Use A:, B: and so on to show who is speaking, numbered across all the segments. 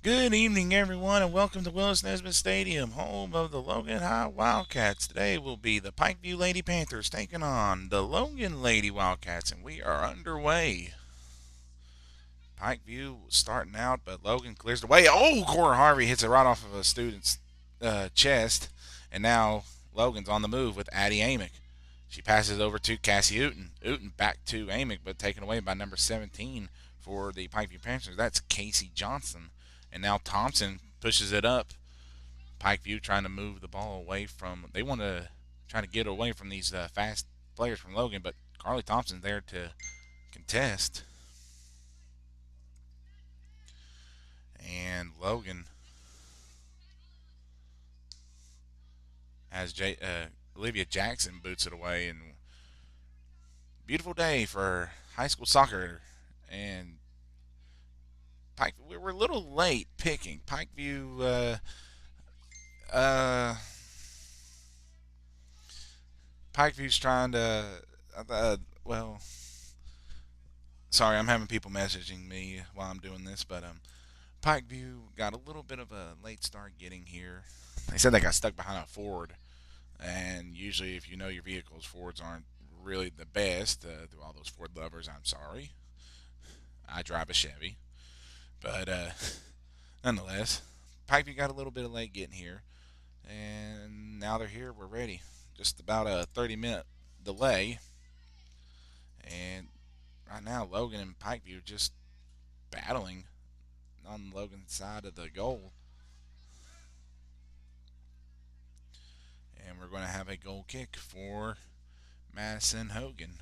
A: Good evening, everyone, and welcome to Willis Nesbitt Stadium, home of the Logan High Wildcats. Today will be the Pikeview Lady Panthers taking on the Logan Lady Wildcats, and we are underway. Pikeview starting out, but Logan clears the way. Oh, Cora Harvey hits it right off of a student's chest, and now Logan's on the move with Addie Amick. She passes over to Cassie Uten. Uten back to Amick, but taken away by number 17 for the Pikeview Panthers. That's Casey Johnson. And now Thompson pushes it up. Pikeview trying to move the ball away from. They want to try to get away from these fast players from Logan, but Carly Thompson's there to contest. And Logan has Olivia Jackson boots it away. And beautiful day for high school soccer. And we were a little late picking. Uh, Pikeview's trying to. Well, sorry, I'm having people messaging me while I'm doing this, but Pikeview got a little bit of a late start getting here. They said they got stuck behind a Ford, and usually, if you know your vehicles, Fords aren't really the best. To all those Ford lovers, I'm sorry. I drive a Chevy, but nonetheless, Pikeview got a little bit of late getting here, and now they're here. We're ready. Just about a 30-minute delay, and right now Logan and Pikeview just battling on Logan's side of the goal. And we're going to have a goal kick for Madison Hogan.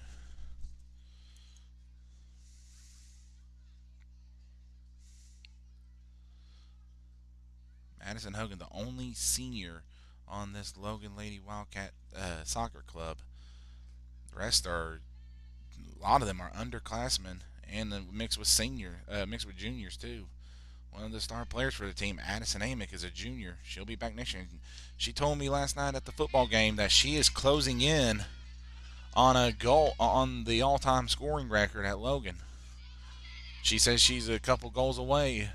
A: Madison Hogan, the only senior on this Logan Lady Wildcat soccer club. The rest are, a lot of them are underclassmen and mixed with mixed with juniors too. One of the star players for the team, Addison Amick, is a junior. She'll be back next year. She told me last night at the football game that she is closing in on a goal on the all-time scoring record at Logan. She says she's a couple goals away.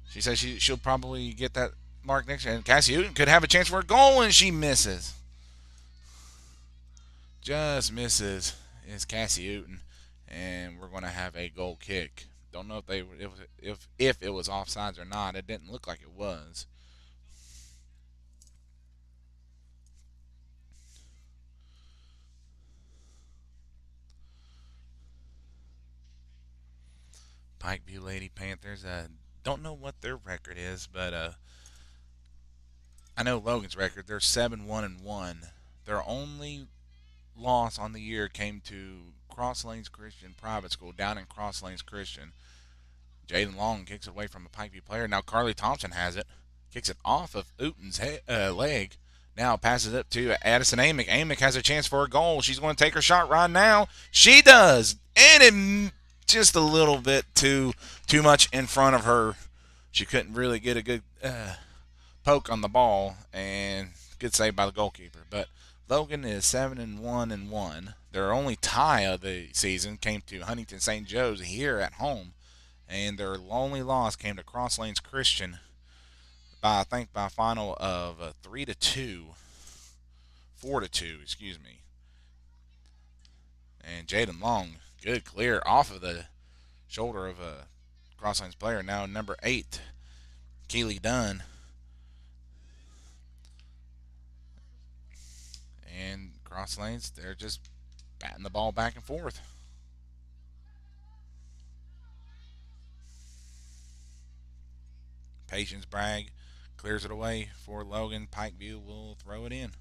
A: She says she'll probably get that mark next year. And Cassie Uten could have a chance for a goal, and she misses. Just misses. It's Cassie Uten, and we're going to have a goal kick. Don't know if it was offsides or not. It didn't look like it was. Pikeview Lady Panthers. Don't know what their record is, but I know Logan's record. They're 7-1-1. Their only loss on the year came to Cross Lanes Christian Private School down in Cross Lanes Christian. Jaden Long kicks it away from a Pikeview player. Now Carly Thompson has it. Kicks it off of Uten's leg. Now passes it to Addison Amick. Amick has a chance for a goal. She's going to take her shot right now. She does. And it just a little bit too much in front of her. She couldn't really get a good poke on the ball, and good save by the goalkeeper. But Logan is 7-1-1. Their only tie of the season came to Huntington St. Joe's here at home, and their only loss came to Cross Lanes Christian by a final of 3-2, 4-2, excuse me. And Jaden Long, good clear off of the shoulder of a Cross Lanes player. Now number 8, Keely Dunn. And Cross Lanes, they're just batting the ball back and forth. Patience Bragg clears it away for Logan. Pikeview will throw it in.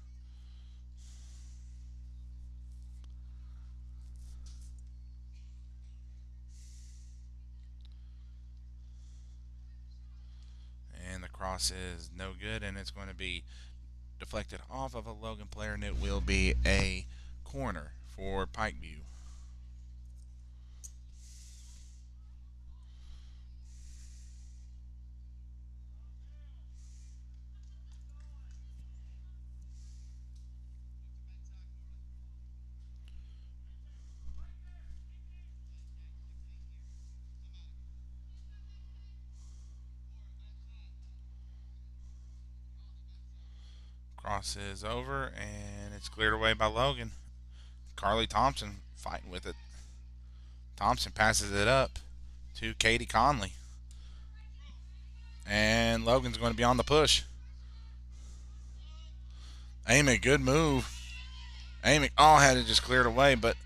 A: And the cross is no good, and it's going to be deflected off of a Logan player, and it will be a corner for Pikeview. Crosses over, and it's cleared away by Logan. Carly Thompson fighting with it. Thompson passes it up to Katie Conley. And Logan's going to be on the push. Amy, good move. Amy, had it just cleared away, but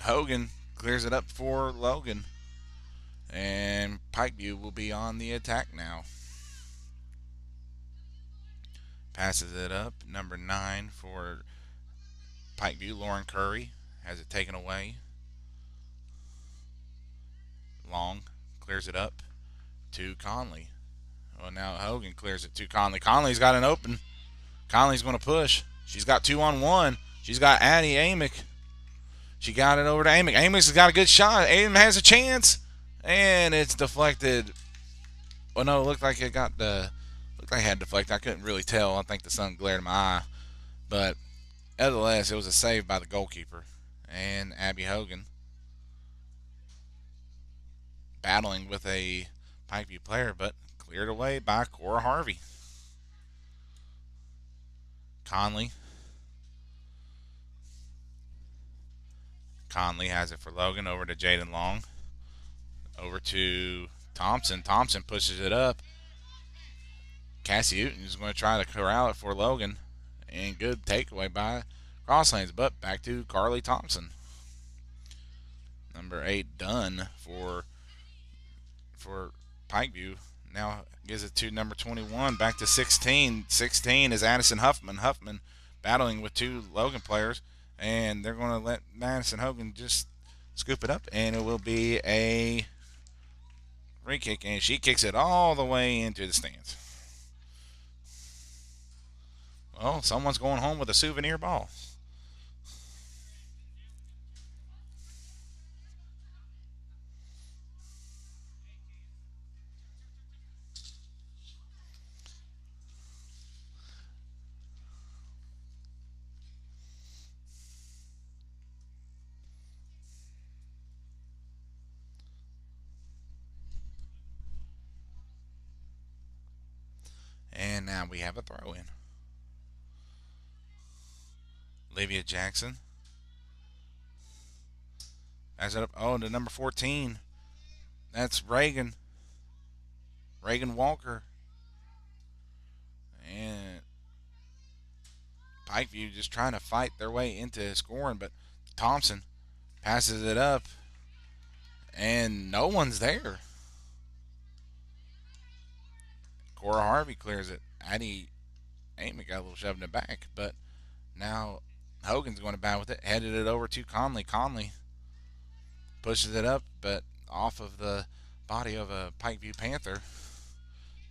A: Hogan clears it up for Logan. And Pikeview will be on the attack now. Passes it up. Number 9 for Pikeview. Lauren Curry has it taken away. Long clears it up to Conley. Well, now Hogan clears it to Conley. Conley's got an open. Conley's going to push. She's got 2-on-1. She's got Addie Amick. She got it over to Amick. Amick's got a good shot. Amick has a chance. And it's deflected. Well, no, it looked like it got the. Looked like it had deflected. I couldn't really tell. I think the sun glared in my eye. But nevertheless, it was a save by the goalkeeper. And Abby Hogan battling with a Pikeview player, but cleared away by Cora Harvey. Conley has it for Logan. Over to Jaden Long. Over to Thompson. Thompson pushes it up. Cassie Newton is going to try to corral it for Logan. And good takeaway by Crosslanes. But back to Carly Thompson. Number 8 done for Pikeview. Now gives it to number 21. Back to 16. 16 is Addison Huffman. Huffman battling with 2 Logan players. And they're going to let Madison Hogan just scoop it up. And it will be a free kick. And she kicks it all the way into the stands. Well, someone's going home with a souvenir ball. And now we have a throw in. Olivia Jackson. As it up. Oh, to number 14. That's Reagan. Reagan Walker. And Pikeview just trying to fight their way into scoring, but Thompson passes it up. And no one's there. Cora Harvey clears it. Addie Amick got a little shoved in the back, but now Hogan's going to bat with it. Headed it over to Conley. Conley pushes it up, but off of the body of a Pikeview Panther.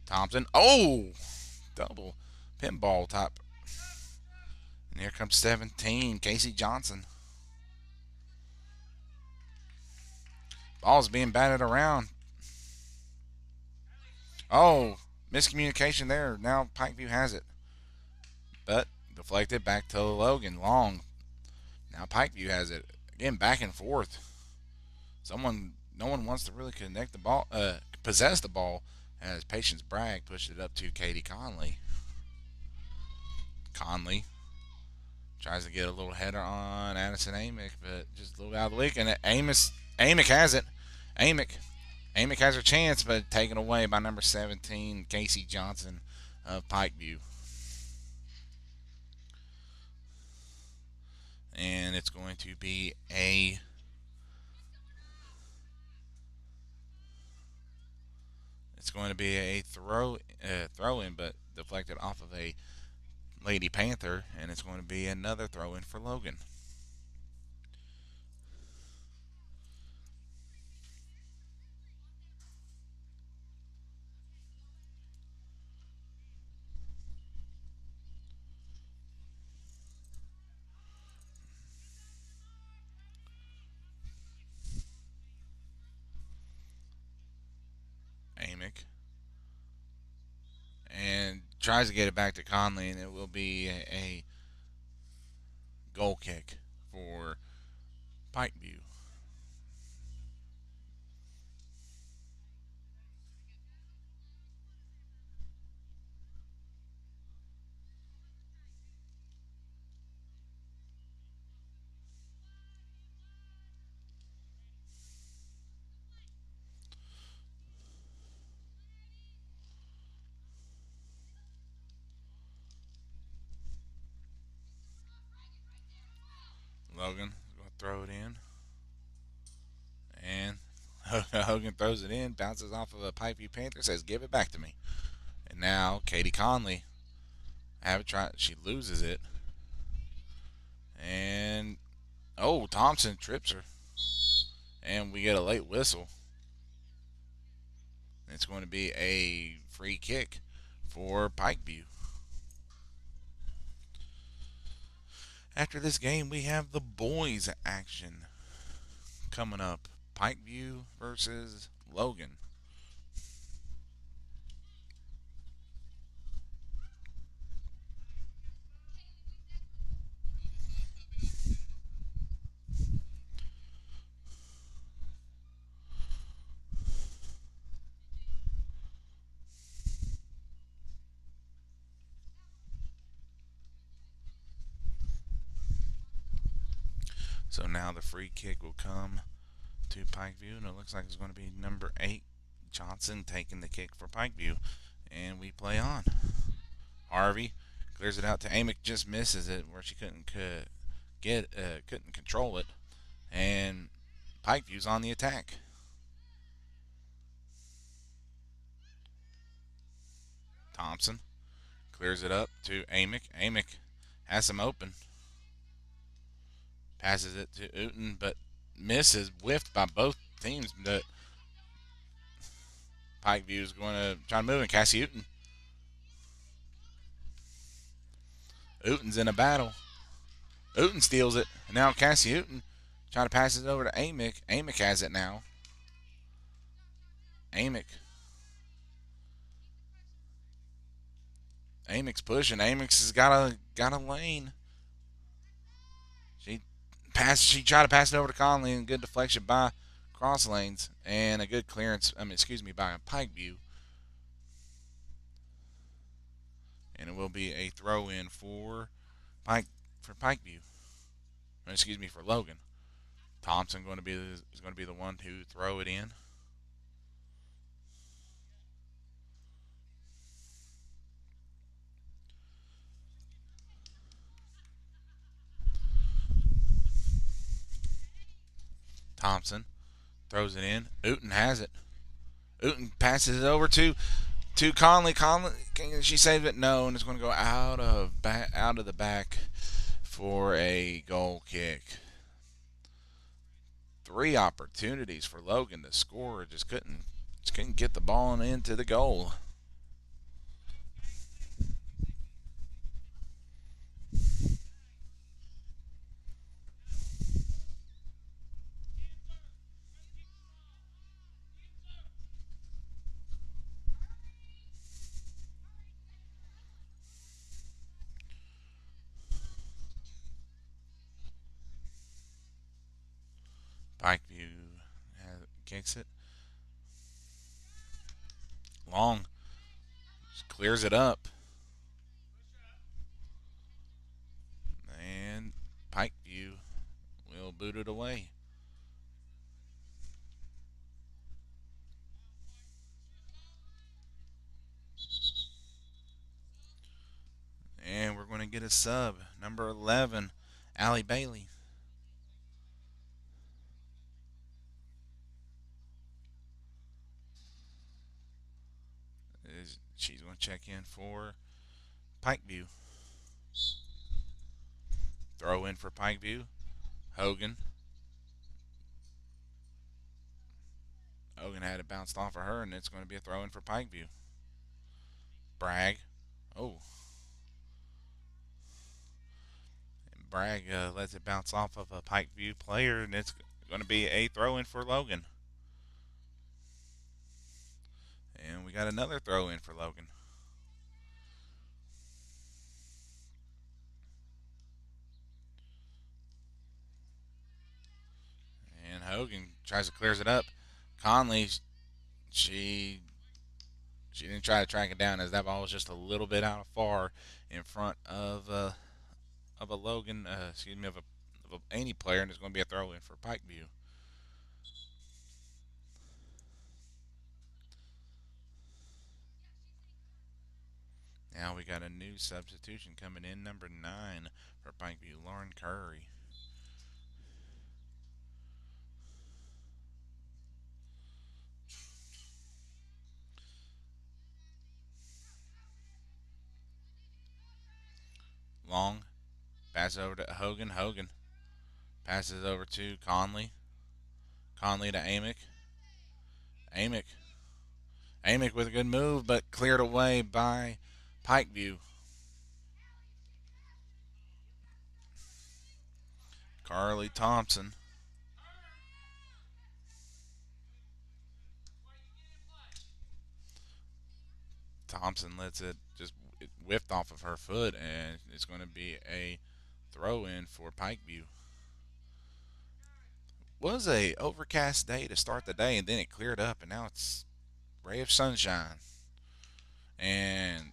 A: Thompson. Oh! Double pinball top. And here comes 17, Casey Johnson. Ball's being batted around. Oh, miscommunication there. Now Pikeview has it. But deflected back to Logan. Long. Now Pikeview has it. Again, back and forth. No one wants to really connect the ball, possess the ball, as Patience Bragg pushed it up to Katie Conley. Conley tries to get a little header on Addison Amick, but just a little out of the league. And Amick has it. Amick has her chance, but taken away by number 17, Casey Johnson of Pikeview. And it's going to be a throw in, but deflected off of a Lady Panther, and it's going to be another throw in for Logan. Amick. And tries to get it back to Conley, and it will be a goal kick for Pikeview. Logan going to throw it in, and Hogan throws it in, bounces off of a Pikeview Panther, says, "Give it back to me." And now Katie Conley have a try. She loses it, and oh, Thompson trips her, and we get a late whistle. It's going to be a free kick for Pikeview. After this game, we have the boys action coming up. Pikeview versus Logan. So now the free kick will come to Pikeview, and it looks like it's going to be number 8, Johnson, taking the kick for Pikeview. And we play on. Harvey clears it out to Amick, just misses it where she couldn't control it, and Pikeview's on the attack. Thompson clears it up to Amick. Amick has him open, passes it to Uten, but misses, whiffed by both teams. But Pikeview is going to try to move, and Cassie Uten's in a battle. Uten steals it, and now Cassie Uten trying to pass it over to Amick. Amick has it now. Amick's pushing. Amick's has got a lane. She She tried to pass it over to Conley, and good deflection by Cross Lanes, and a good clearance. By Pikeview, and it will be a throw in for Pikeview. For Logan. Thompson is going to be the one to throw it in. Thompson throws it in. Uten has it. Uten passes it over to Conley. Conley, she saves it. No, and it's going to go out of the back for a goal kick. 3 opportunities for Logan to score, just couldn't get the ball into the goal. Pikeview kicks it long, just clears it up, and Pikeview will boot it away. And we're going to get a sub, number 11, Allie Bailey. She's going to check in for Pikeview. Throw in for Pikeview. Hogan. Hogan had it bounced off of her, and it's going to be a throw in for Pikeview. Bragg. Oh. And Bragg lets it bounce off of a Pikeview player, and it's going to be a throw in for Logan. And we got another throw in for Logan. And Hogan tries to clears it up. Conley, she didn't try to track it down, as that ball was just a little bit out of far in front of a Logan, of a any player, and it's going to be a throw in for Pikeview. Now we got a new substitution coming in, number 9 for Pikeview, Lauren Curry. Long. Passes over to Hogan. Hogan passes over to Conley. Conley to Amick. Amick. Amick with a good move, but cleared away by Pikeview. Carly Thompson. Thompson lets it just whiffed off of her foot, and it's going to be a throw in for Pikeview. Was a overcast day to start the day, and then it cleared up, and now it's ray of sunshine. And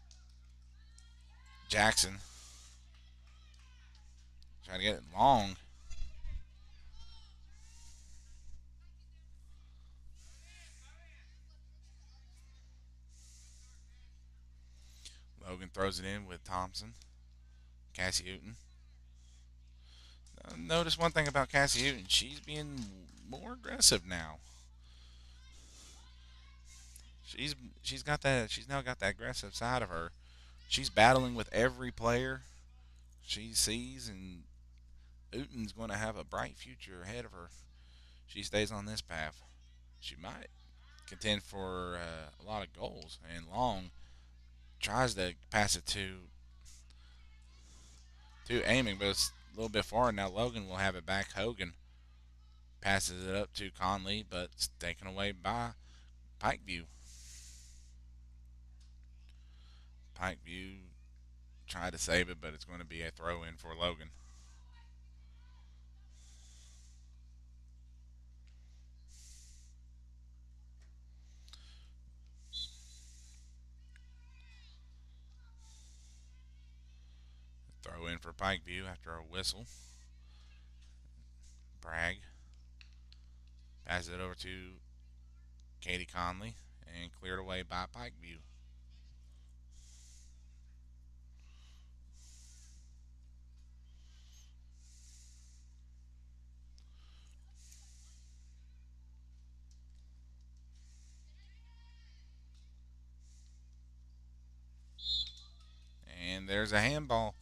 A: Jackson trying to get it long. Logan throws it in with Thompson. Cassie Hooten. Notice one thing about Cassie Hooten. She's being more aggressive now. She's got that. She's now got that aggressive side of her. She's battling with every player she sees, and Hooten's going to have a bright future ahead of her. She stays on this path. She might contend for a lot of goals. And Long tries to pass it to aiming, but it's a little bit far. Now Logan will have it back. Hogan passes it up to Conley, but it's taken away by Pikeview. Pikeview tried to save it, but it's going to be a throw in for Logan. Throw in for Pikeview after a whistle. Bragg passes it over to Katie Conley and cleared away by Pikeview. And there's a handball.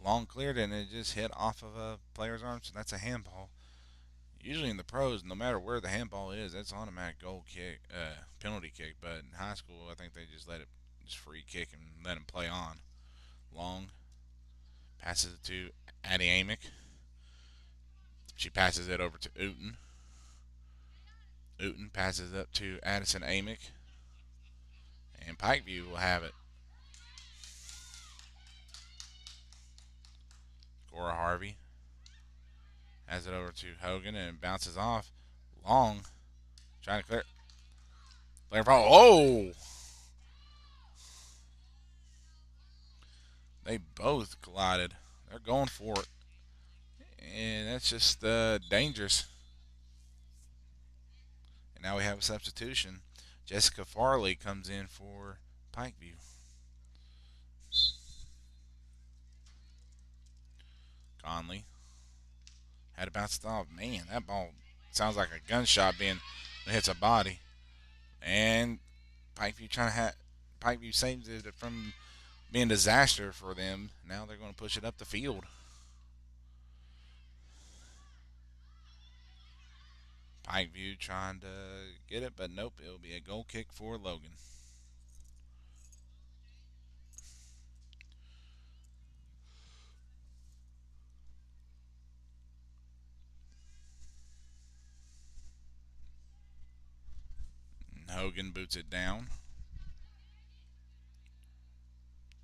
A: Long cleared and it just hit off of a player's arm, so that's a handball. Usually in the pros, no matter where the handball is, that's automatic goal kick, penalty kick. But in high school, I think they just let it just free kick and let him play on. Long passes it to Addie Amick. She passes it over to Uten. Uten passes it up to Addison Amick. And Pikeview will have it. Cora Harvey has it over to Hogan and bounces off. Long trying to clear. Clear from. Oh! They both collided. They're going for it. And that's just dangerous. And now we have a substitution. Jessica Farley comes in for Pikeview. Conley had to bounce it off. Man, that ball sounds like a gunshot being hits a body. And Pikeview Pikeview saves it from being a disaster for them. Now they're going to push it up the field. Pikeview trying to get it, but nope. It'll be a goal kick for Logan. Hogan boots it down.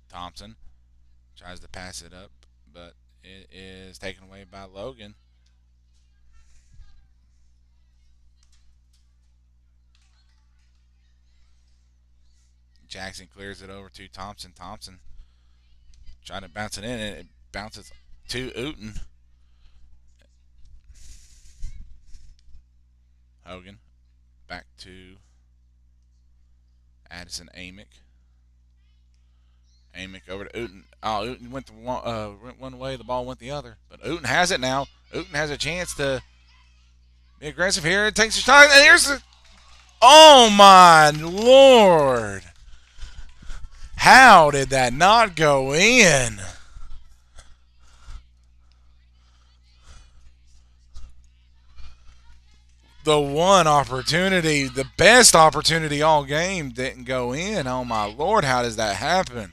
A: Thompson tries to pass it up, but it is taken away by Logan. Jackson clears it over to Thompson. Thompson trying to bounce it in, and it bounces to Uten. Hogan back to Addison Amick. Amick over to Uten. Oh, Uten went one way, the ball went the other. But Uten has it now. Uten has a chance to be aggressive here. It takes a shot. And here's the. Oh, my Lord. How did that not go in? The one opportunity, the best opportunity all game, didn't go in. Oh my lord, how does that happen?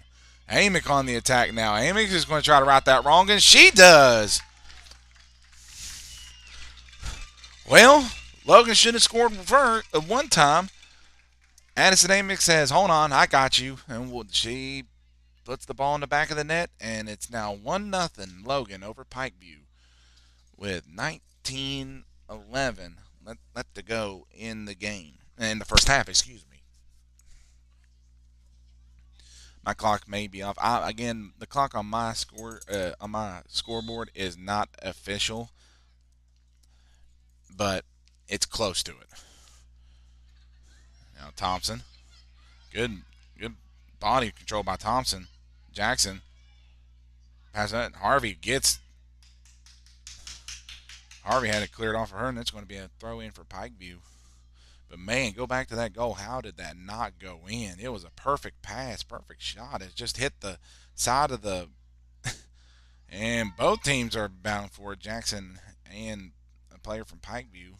A: Amick on the attack now. Amick is going to try to right that wrong, and she does. Well, Logan should have scored for one time. Addison Amick says, "Hold on, I got you," and she puts the ball in the back of the net, and it's now 1-0 Logan over Pikeview with 19:11 let to go in the game. In the first half, excuse me. My clock may be off. Again, the clock on my scoreboard is not official, but it's close to it. Now Thompson, good good body control by Thompson. Jackson has that. Harvey had it cleared off of her, and it's going to be a throw in for Pikeview. But man, go back to that goal. How did that not go in? It was a perfect pass, perfect shot. It just hit the side of the. And both teams are bound for it. Jackson and a player from Pikeview.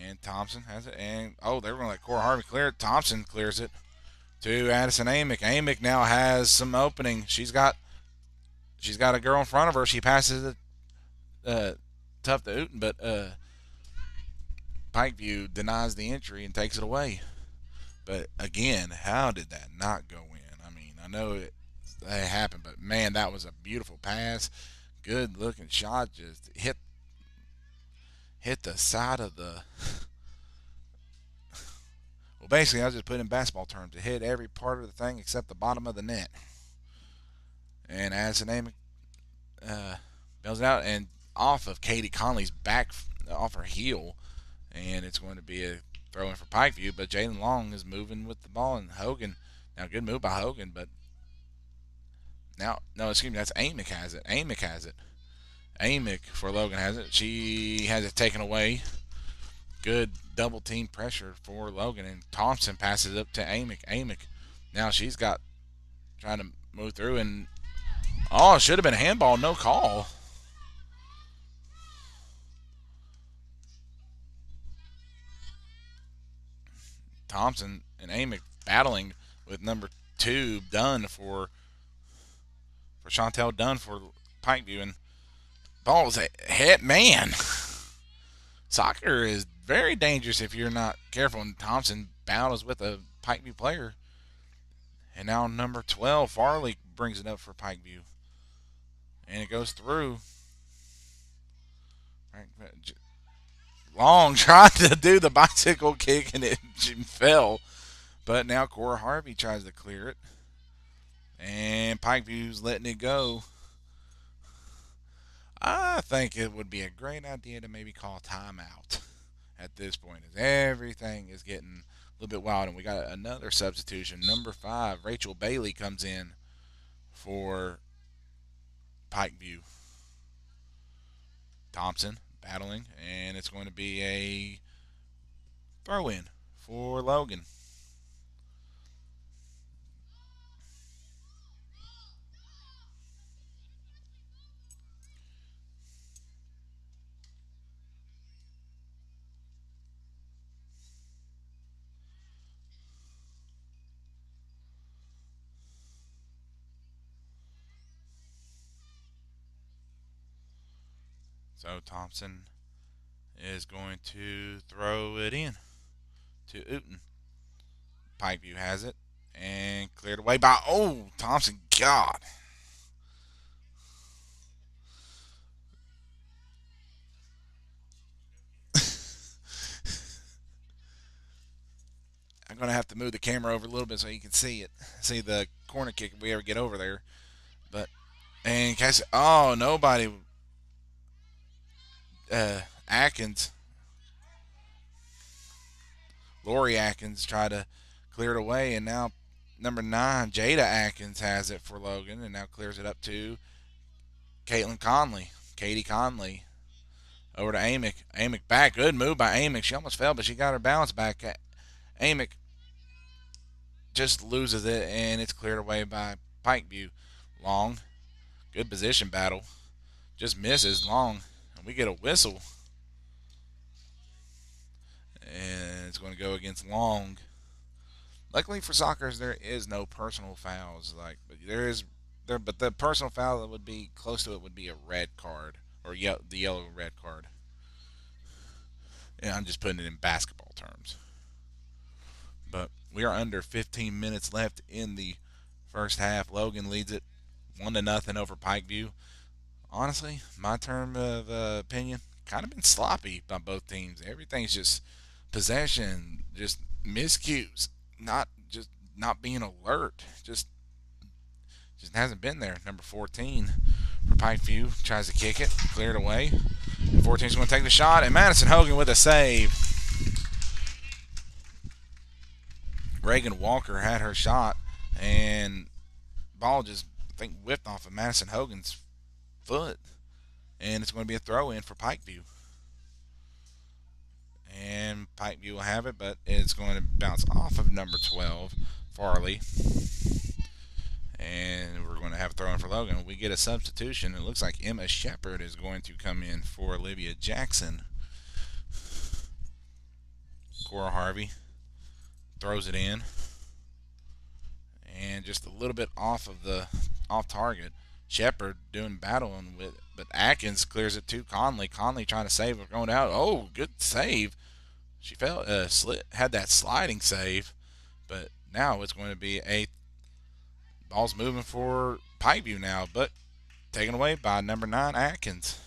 A: And Thompson has it. And oh, they were going to let Cora Harvey clear it. Thompson clears it to Addison Amick. Amick now has some opening. She's got a girl in front of her. She passes it tough to Uten, but Pikeview denies the entry and takes it away. But again, how did that not go in? I mean, I know it happened, but man, that was a beautiful pass. Good looking shot. Just hit the side of the. Well, basically, I was just put in basketball terms. It hit every part of the thing except the bottom of the net. And Addison Amick bails it out and off of Katie Conley's back, off her heel, and it's going to be a throw in for Pikeview. But Jalen Long is moving with the ball, and Hogan. Now, good move by Hogan, but now, no, excuse me, that's Amick has it. Amick has it. Amick for Logan has it. She has it taken away. Good double team pressure for Logan, and Thompson passes it up to Amick. Amick, now she's got trying to move through, and oh, it should have been a handball, no call. Thompson and Amick battling with number 2 Dunn for Chantel Dunn for Pikeview, and ball was a hit. Man, soccer is very dangerous if you're not careful. And Thompson battles with a Pikeview player, and now number 12 Farley brings it up for Pikeview, and it goes through. Long tried to do the bicycle kick and it fell. But now Cora Harvey tries to clear it. And Pikeview's letting it go. I think it would be a great idea to maybe call timeout at this point, as everything is getting a little bit wild. And we got another substitution. Number 5, Rachel Bailey, comes in for Pikeview. Thompson battling, and it's going to be a throw in for Logan. So Thompson is going to throw it in to Uten. Pikeview has it and cleared away by Thompson. God. I'm gonna have to move the camera over a little bit so you can see it. See the corner kick if we ever get over there. But and Cassie, nobody. Atkins, Lori Atkins tried to clear it away, and now number 9 Jada Atkins has it for Logan, and now clears it up to Caitlin Conley. Katie Conley over to Amick. Amick back. Good move by Amick. She almost fell, but she got her balance back. Amick just loses it, and it's cleared away by Pikeview. Long. Good position battle. Just misses Long. And we get a whistle. and it's going to go against Long. Luckily for soccer, there is no personal fouls. Like, but there is there, but the personal foul that would be close to it would be a red card or the yellow red card. And I'm just putting it in basketball terms. But we are under 15 minutes left in the first half. Logan leads it 1-0 over Pikeview. Honestly, my term of opinion, kind of been sloppy by both teams. Everything's just possession, just miscues, not being alert. Just hasn't been there. Number 14 for Pikeview tries to kick it, cleared away. 14 is going to take the shot, and Madison Hogan with a save. Reagan Walker had her shot, and ball just, I think, whipped off of Madison Hogan's foot. And it's going to be a throw in for Pikeview. And Pikeview will have it, but it's going to bounce off of number 12, Farley. And we're going to have a throw in for Logan. We get a substitution. It looks like Emma Shepard is going to come in for Olivia Jackson. Cora Harvey throws it in, and just a little bit off target. Shepard doing battling with, but Atkins clears it to Conley. Conley trying to save it going out. Oh, good save. She had that sliding save, but now it's going to be a ball's moving for Pikeview now, but taken away by number 9 Atkins.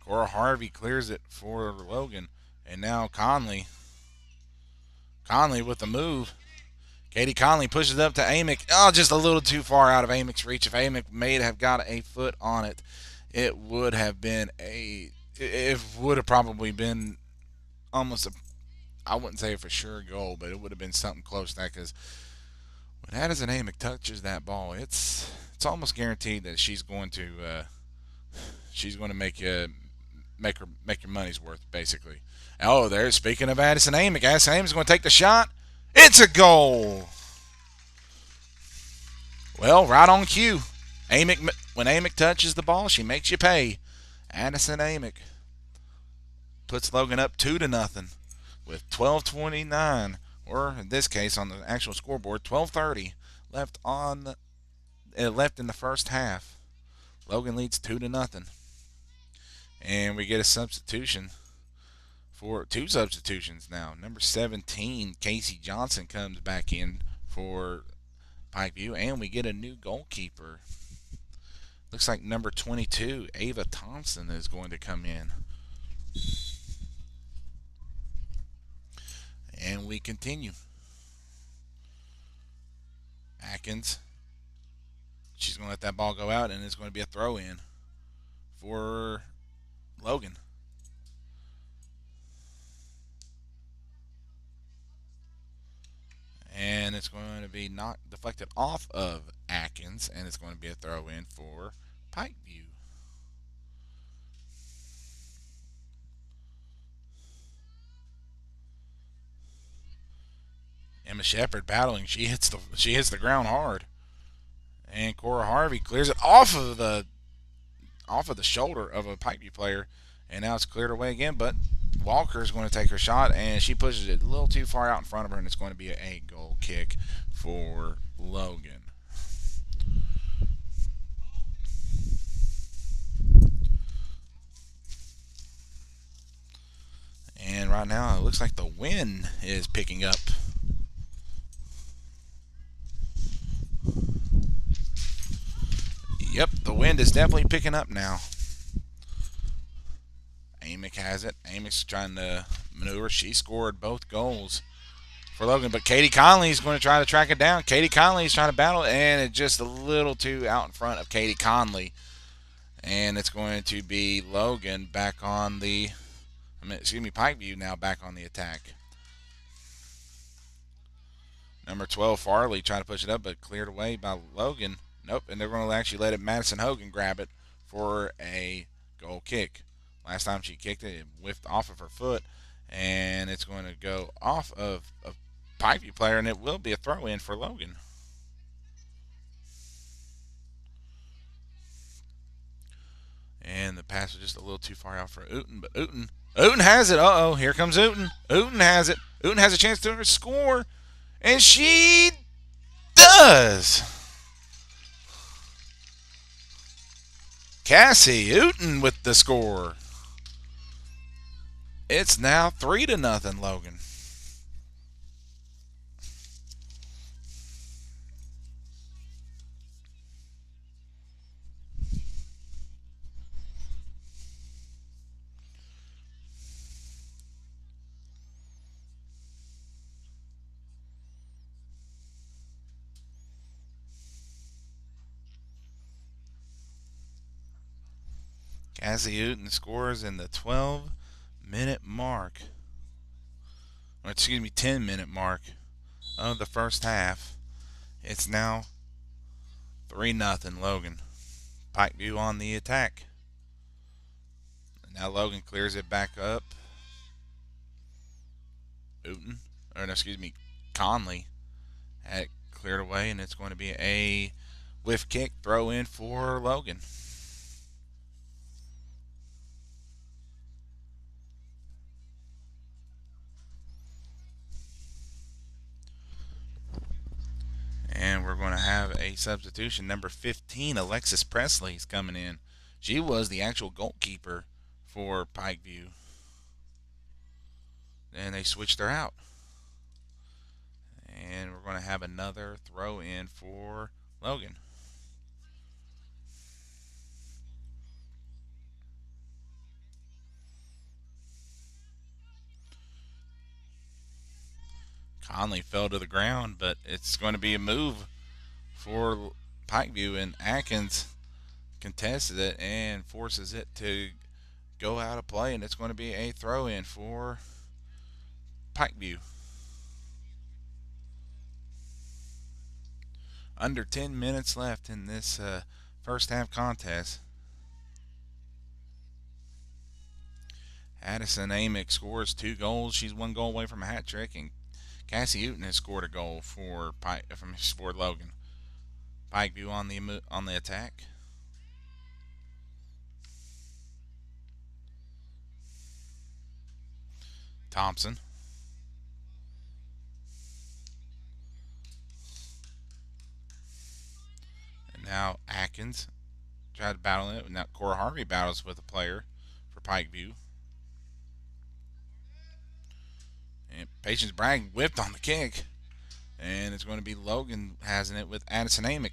A: Cora Harvey clears it for Logan, and now Conley with the move. Katie Conley pushes it up to Amick. Oh, just a little too far out of Amick's reach. If Amick may have got a foot on it, it would have been it would have probably been almost I wouldn't say a for sure goal, but it would have been something close to that, because when Addison Amick touches that ball, it's almost guaranteed that she's going to make your money's worth, basically. Oh, there's, speaking of Addison Amick is going to take the shot. It's a goal. Well, right on cue. When Amick touches the ball, she makes you pay. Addison Amick puts Logan up 2-0 with 12:29, or in this case on the actual scoreboard, 12:30 left in the first half. Logan leads 2-0, and we get a substitution. For 2 substitutions now. Number 17, Casey Johnson, comes back in for Pikeview, and we get a new goalkeeper. Looks like number 22, Ava Thompson, is going to come in. And we continue. Atkins, she's going to let that ball go out, and it's going to be a throw in for Logan. And it's going to be deflected off of Atkins, and it's going to be a throw in for Pikeview. Emma Shepard battling. She hits the ground hard, and Cora Harvey clears it off of the shoulder of a Pikeview player, and now it's cleared away again. But Walker is going to take her shot, and she pushes it a little too far out in front of her, and it's going to be a goal kick for Logan. And right now, it looks like the wind is picking up. Yep, the wind is definitely picking up now. Amick has it. Amick's trying to maneuver. She scored both goals for Logan, but Katie Conley is going to try to track it down. Katie Conley is trying to battle, and it's just a little too out in front of Katie Conley. And it's going to be Logan back on Pikeview now back on the attack. Number 12, Farley, trying to push it up, but cleared away by Logan. Nope, and they're going to actually let Madison Hogan grab it for a goal kick. Last time she kicked it, it whiffed off of her foot, and it's going to go off of a Pikeview player, and it will be a throw-in for Logan. And the pass was just a little too far out for Uten, but Uten has it. Uh-oh, here comes Uten. Uten has it. Uten has a chance to score, and she does. Cassie Uten with the score. It's now 3-0, Logan. Cassie Uten scores in the 12-minute mark. Or excuse me, 10-minute mark of the first half. It's now 3-0, Logan. Pikeview on the attack. Now Logan clears it back up. Uten, or no, excuse me, Conley had it cleared away, and it's going to be a whiff kick throw in for Logan. And we're going to have a substitution. Number 15, Alexis Presley, is coming in. She was the actual goalkeeper for Pikeview. And they switched her out. And we're going to have another throw in for Logan. Conley fell to the ground, but it's going to be a move for Pikeview, and Atkins contested it and forces it to go out of play, and it's going to be a throw in for Pikeview. Under 10 minutes left in this first half contest. Addison Amick scores 2 goals. She's 1 goal away from a hat trick, and Cassie Uten has scored a goal for Logan. Pikeview on the attack. Thompson. And now Atkins tried to battle it. Now Cora Harvey battles with a player for Pikeview. And Patience Bragg whipped on the kick. And it's going to be Logan having it with Addison Amick.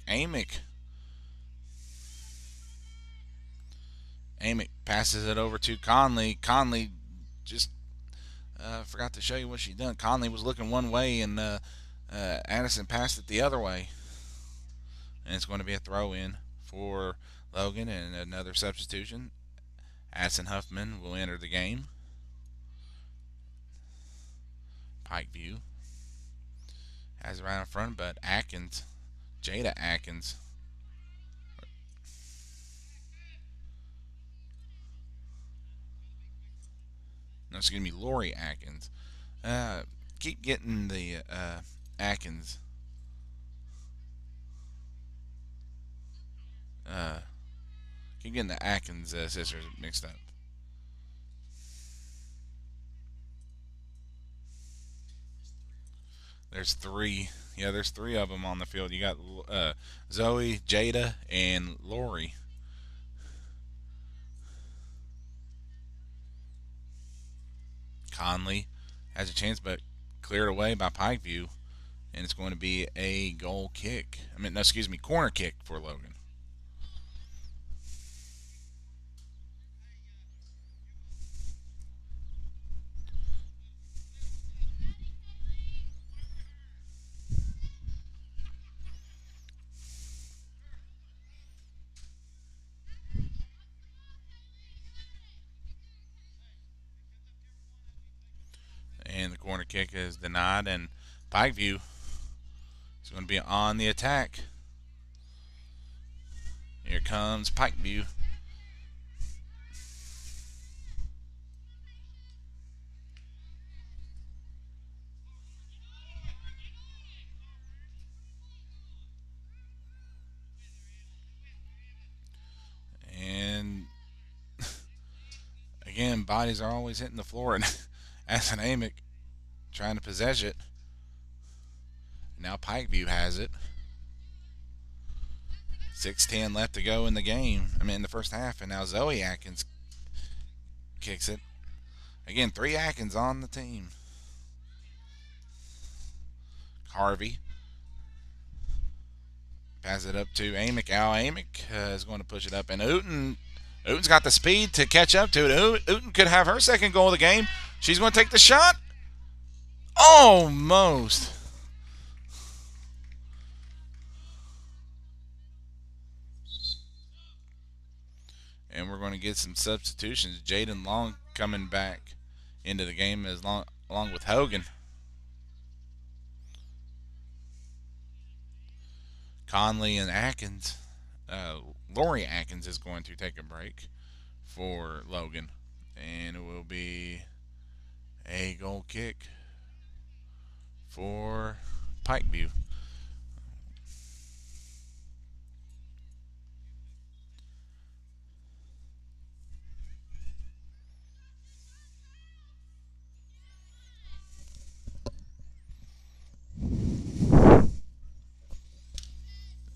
A: Amick passes it over to Conley. Conley just forgot to show you what she done. Conley was looking one way, and Addison passed it the other way. And it's going to be a throw in for Logan, and another substitution. Addison Huffman will enter the game. Pikeview has it right in front, but Jada Atkins. No, excuse me, Lori Atkins. Keep getting the Atkins. Keep getting the Atkins sisters mixed up. There's 3. Yeah, there's 3 of them on the field. You got Zoe, Jada, and Lori. Conley has a chance, but cleared away by Pikeview, and it's going to be a goal kick. No, excuse me, corner kick for Logan. And the corner kick is denied, and Pikeview is going to be on the attack. Here comes Pikeview. And Again, bodies are always hitting the floor, and as an Amick trying to possess it. Now Pikeview has it. 6:10 left to go in the game. I mean, in the first half, and now Zoe Atkins kicks it. Again, 3 Atkins on the team. Harvey passes it up to Amick. Al Amick is going to push it up, and Uten's got the speed to catch up to it. Uten could have her second goal of the game. She's going to take the shot. Almost. And we're going to get some substitutions. Jaden Long coming back into the game along with Hogan. Conley and Atkins. Lori Atkins is going to take a break for Logan. And it will be a goal kick for Pikeview.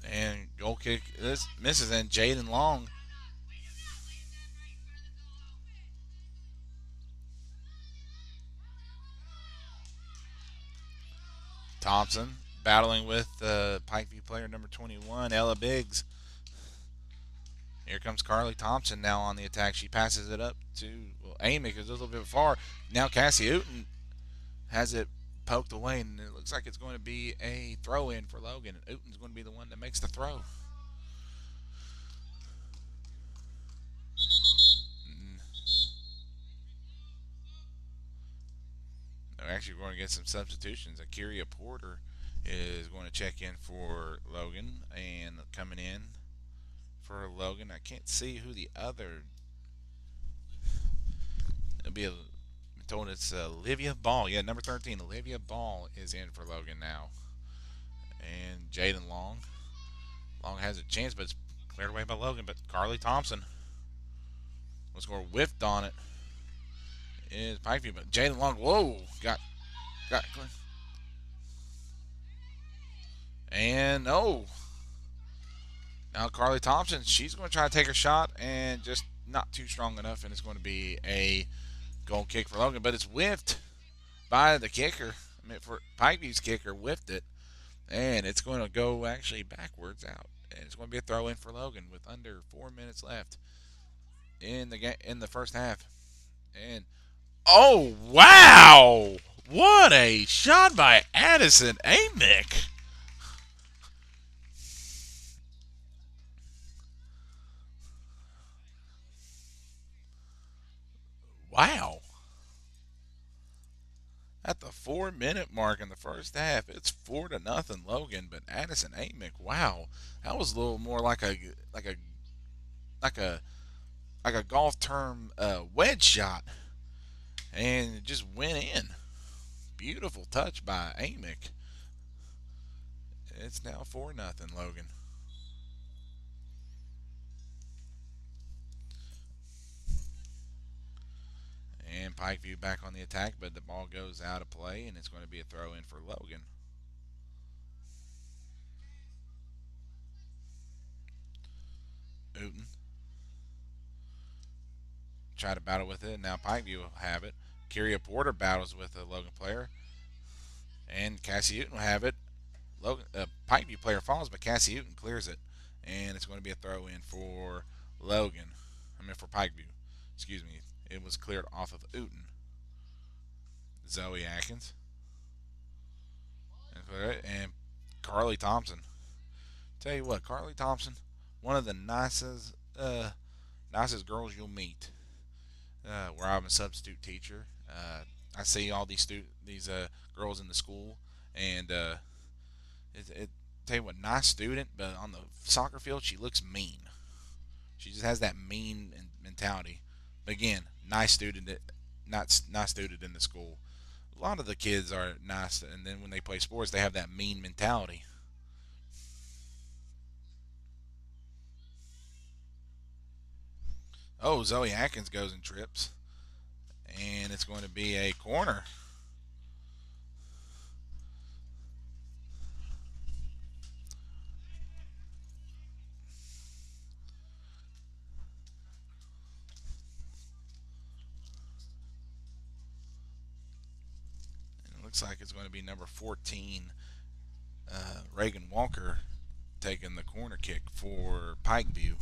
A: And goal kick, this misses, and Jaden Long Thompson battling with Pikeview player number 21, Ella Biggs. Here comes Carly Thompson now on the attack. She passes it up to Amick. Is a little bit far. Now Cassie Uten has it poked away, and it looks like it's going to be a throw in for Logan. And Uten's going to be the one that makes the throw. They're actually going to get some substitutions. Akiria Porter is going to check in for Logan, and coming in for Logan, I can't see who the other. It'll be told it's Olivia Ball. Yeah, number 13, Olivia Ball is in for Logan now. And Jaden Long. Long has a chance, but it's cleared away by Logan. But Carly Thompson was score whiffed on it. Is Pikeview, but Jaden Long, whoa, got and no. Now Carly Thompson, she's going to try to take her shot and just not too strong enough, and it's going to be a goal kick for Logan, but it's whiffed by the kicker. I mean, for Pikeview's kicker whiffed it, and it's going to go actually backwards out, and it's going to be a throw in for Logan with under 4 minutes left in the first half. And oh wow, what a shot by Addison Amick! Wow. At the 4 minute mark in the first half, it's 4-0 Logan. But Addison Amick, wow, that was a little more like a like a golf term wedge shot, and it just went in. Beautiful touch by Amick. It's now 4-0 Logan. And Pikeview back on the attack, but the ball goes out of play, and it's going to be a throw in for Logan. Uten try to battle with it. Now Pikeview will have it. Kyria Porter battles with a Logan player, and Cassie Uten will have it. Logan, Pikeview player falls, but Cassie Uten clears it, and it's going to be a throw in for Logan. I mean for Pikeview. Excuse me. It was cleared off of Uten. Zoe Atkins and Carly Thompson. Tell you what, Carly Thompson, one of the nicest girls you'll meet. Where I'm a substitute teacher, I see all these girls in the school, and tell you what, nice student, but on the soccer field she looks mean. She just has that mean mentality. But again, nice student, not nice student in the school. A lot of the kids are nice, and then when they play sports, they have that mean mentality. Oh, Zoe Atkins goes and trips. And it's going to be a corner. And it looks like it's going to be number 14, Reagan Walker, taking the corner kick for Pikeview.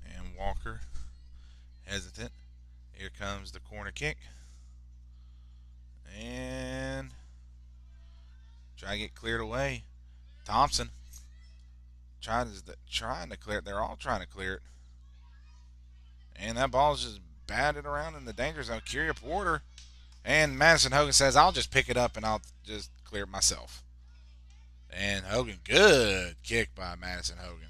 A: And Walker, hesitant. Here comes the corner kick. And try to get cleared away. Thompson trying to clear it. They're all trying to clear it. And that ball is just batted around in the danger zone. Curia Porter. And Madison Hogan says, I'll just pick it up and I'll just clear it myself. And Hogan, good kick by Madison Hogan.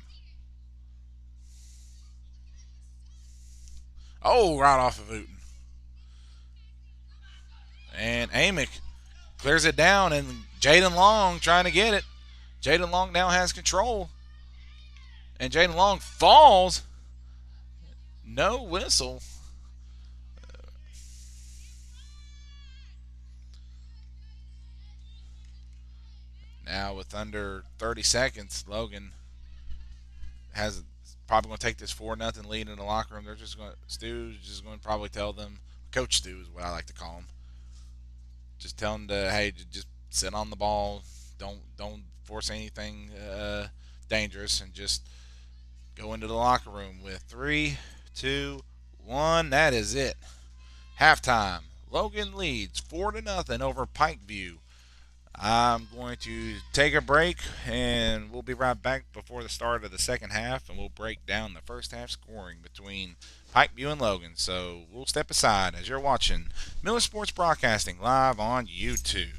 A: Oh, right off of Wooten. And Amick clears it down, and Jaden Long trying to get it. Jaden Long now has control. And Jaden Long falls. No whistle. Now with under 30 seconds, Logan has probably going to take this 4-0 lead in the locker room. They're just going to Stu's just going to probably tell them, Coach Stu is what I like to call him. Just tell them to, hey, just sit on the ball. Don't force anything dangerous, and just go into the locker room with 3, 2, 1. That is it. Halftime. Logan leads 4-0 over Pikeview. I'm going to take a break, and we'll be right back before the start of the second half, and we'll break down the first half scoring between Pikeview and Logan. So we'll step aside as you're watching Miller Sports Broadcasting live on YouTube.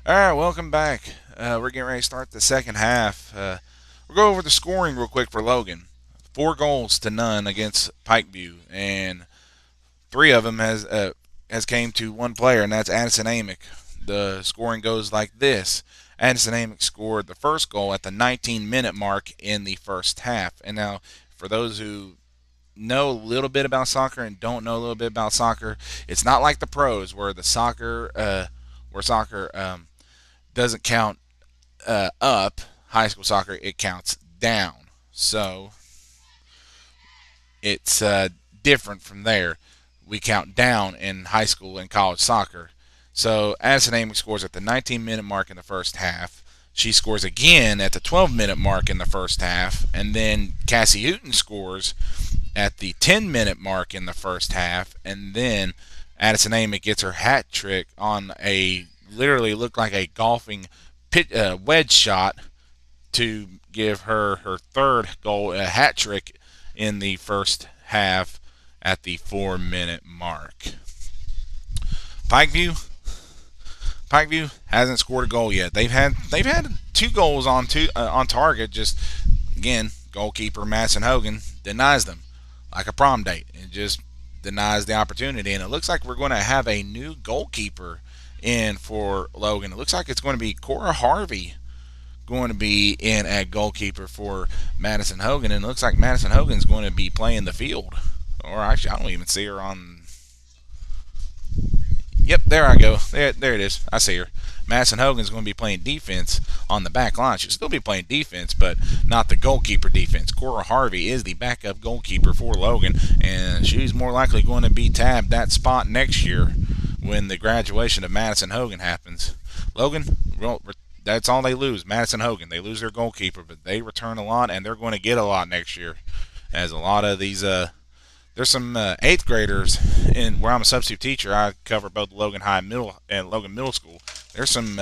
A: All right, welcome back. We're getting ready to start the second half. We'll go over the scoring real quick for Logan. 4 goals to none against Pikeview, and three of them has came to one player, and that's Addison Amick. The scoring goes like this: Addison Amick scored the first goal at the 19-minute mark in the first half. And now, for those who know a little bit about soccer and don't know a little bit about soccer, it's not like the pros where soccer doesn't count up. High school soccer, it counts down. So it's different from there. We count down in high school and college soccer. So Addison Amick scores at the 19-minute mark in the first half. She scores again at the 12-minute mark in the first half, and then Cassie Hooten scores at the 10-minute mark in the first half, and then Addison Amick gets her hat trick on a literally looked like a golfing wedge shot to give her third goal, a hat trick in the first half at the 4-minute mark. Pikeview Pikeview hasn't scored a goal yet. They've had 2 goals on target. Just again, goalkeeper Madison Hogan denies them like a prom date. It just denies the opportunity, and it looks like we're going to have a new goalkeeper in for Logan. It looks like it's going to be Cora Harvey going to be in at goalkeeper for Madison Hogan, and it looks like Madison Hogan's going to be playing the field. Or actually, I don't even see her on. Yep, there I go. There it is. I see her. Madison Hogan's going to be playing defense on the back line. She'll still be playing defense, but not the goalkeeper defense. Cora Harvey is the backup goalkeeper for Logan, and she's more likely going to be tabbed that spot next year when the graduation of Madison Hogan happens. Logan, well, that's all they lose. Madison Hogan. They lose their goalkeeper, but they return a lot, and they're going to get a lot next year. As a lot of these there's some eighth graders in where I'm a substitute teacher. I cover both Logan High Middle and Logan Middle School. There's some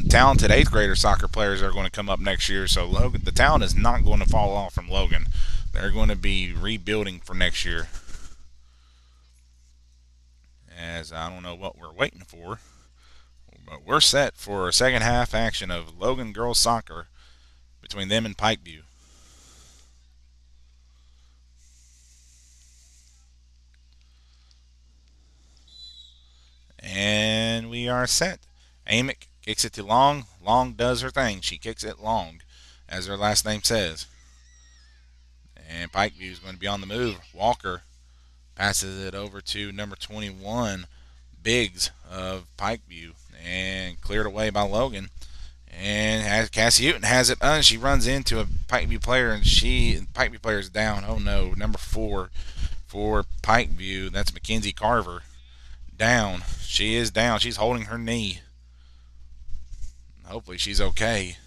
A: talented eighth grader soccer players that are going to come up next year. So Logan, the talent is not going to fall off from Logan. They're going to be rebuilding for next year. As I don't know what we're waiting for, but we're set for a second half action of Logan girls soccer between them and Pikeview. And we are set. Amick kicks it to Long. Long does her thing. She kicks it long, as her last name says. And Pikeview is going to be on the move. Walker passes it over to number 21, Biggs of Pikeview, and cleared away by Logan. And has Cassie Houghton has it. She runs into a Pikeview player, and Pikeview player is down. Oh no, number 4 for Pikeview. That's Mackenzie Carver. Down. She is down. She's holding her knee. Hopefully she's okay.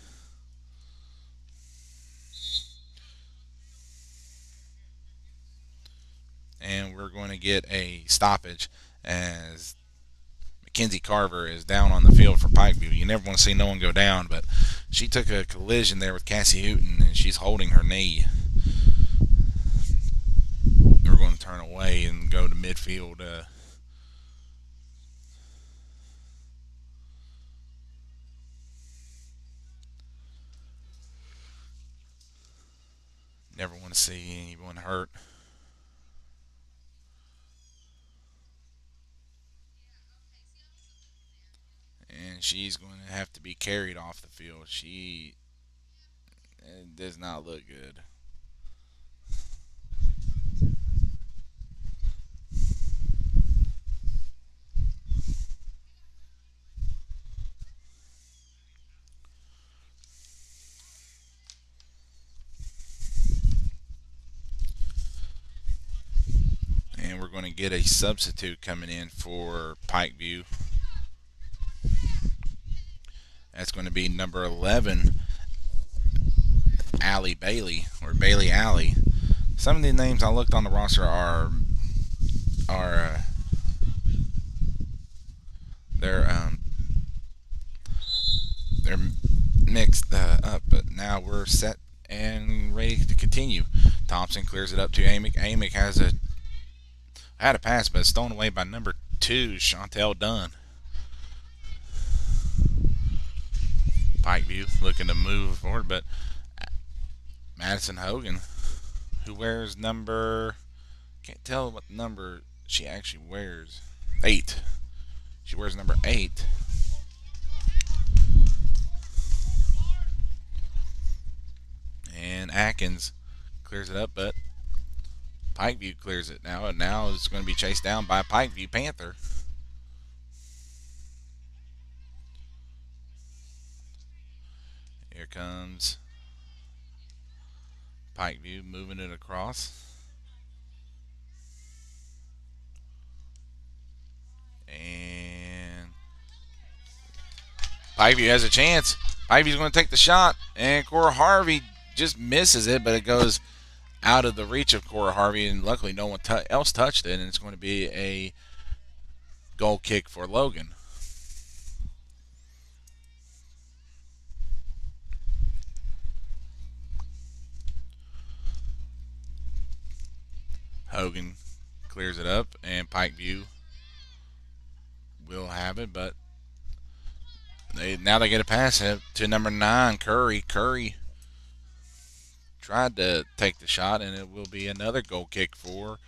A: And we're going to get a stoppage as Mackenzie Carver is down on the field for Pikeview. You never want to see no one go down, but she took a collision there with Cassie Houghton, and she's holding her knee. We're going to turn away and go to midfield. Never want to see anyone hurt. And she's going to have to be carried off the field. It does not look good. And we're going to get a substitute coming in for Pikeview. That's going to be number 11, Allie Bailey, or Bailey Allie. Some of the names I looked on the roster are they're they're mixed up, but now we're set and ready to continue. Thompson clears it up to Amick. Amick had a pass, but it's stolen away by number 2, Chantel Dunn. Pikeview looking to move forward, but Madison Hogan, who wears number, can't tell what number she actually wears. 8. She wears number 8. And Atkins clears it up, but Pikeview clears it now, and now it's going to be chased down by Pikeview Panther. Here comes Pikeview moving it across. And Pikeview has a chance. Pikeview's going to take the shot, and Cora Harvey just misses it, but it goes out of the reach of Cora Harvey, and luckily no one else touched it, and it's going to be a goal kick for Logan. Hogan clears it up, and Pikeview will have it, but now they get a pass to number 9, Curry. Curry tried to take the shot, and it will be another goal kick for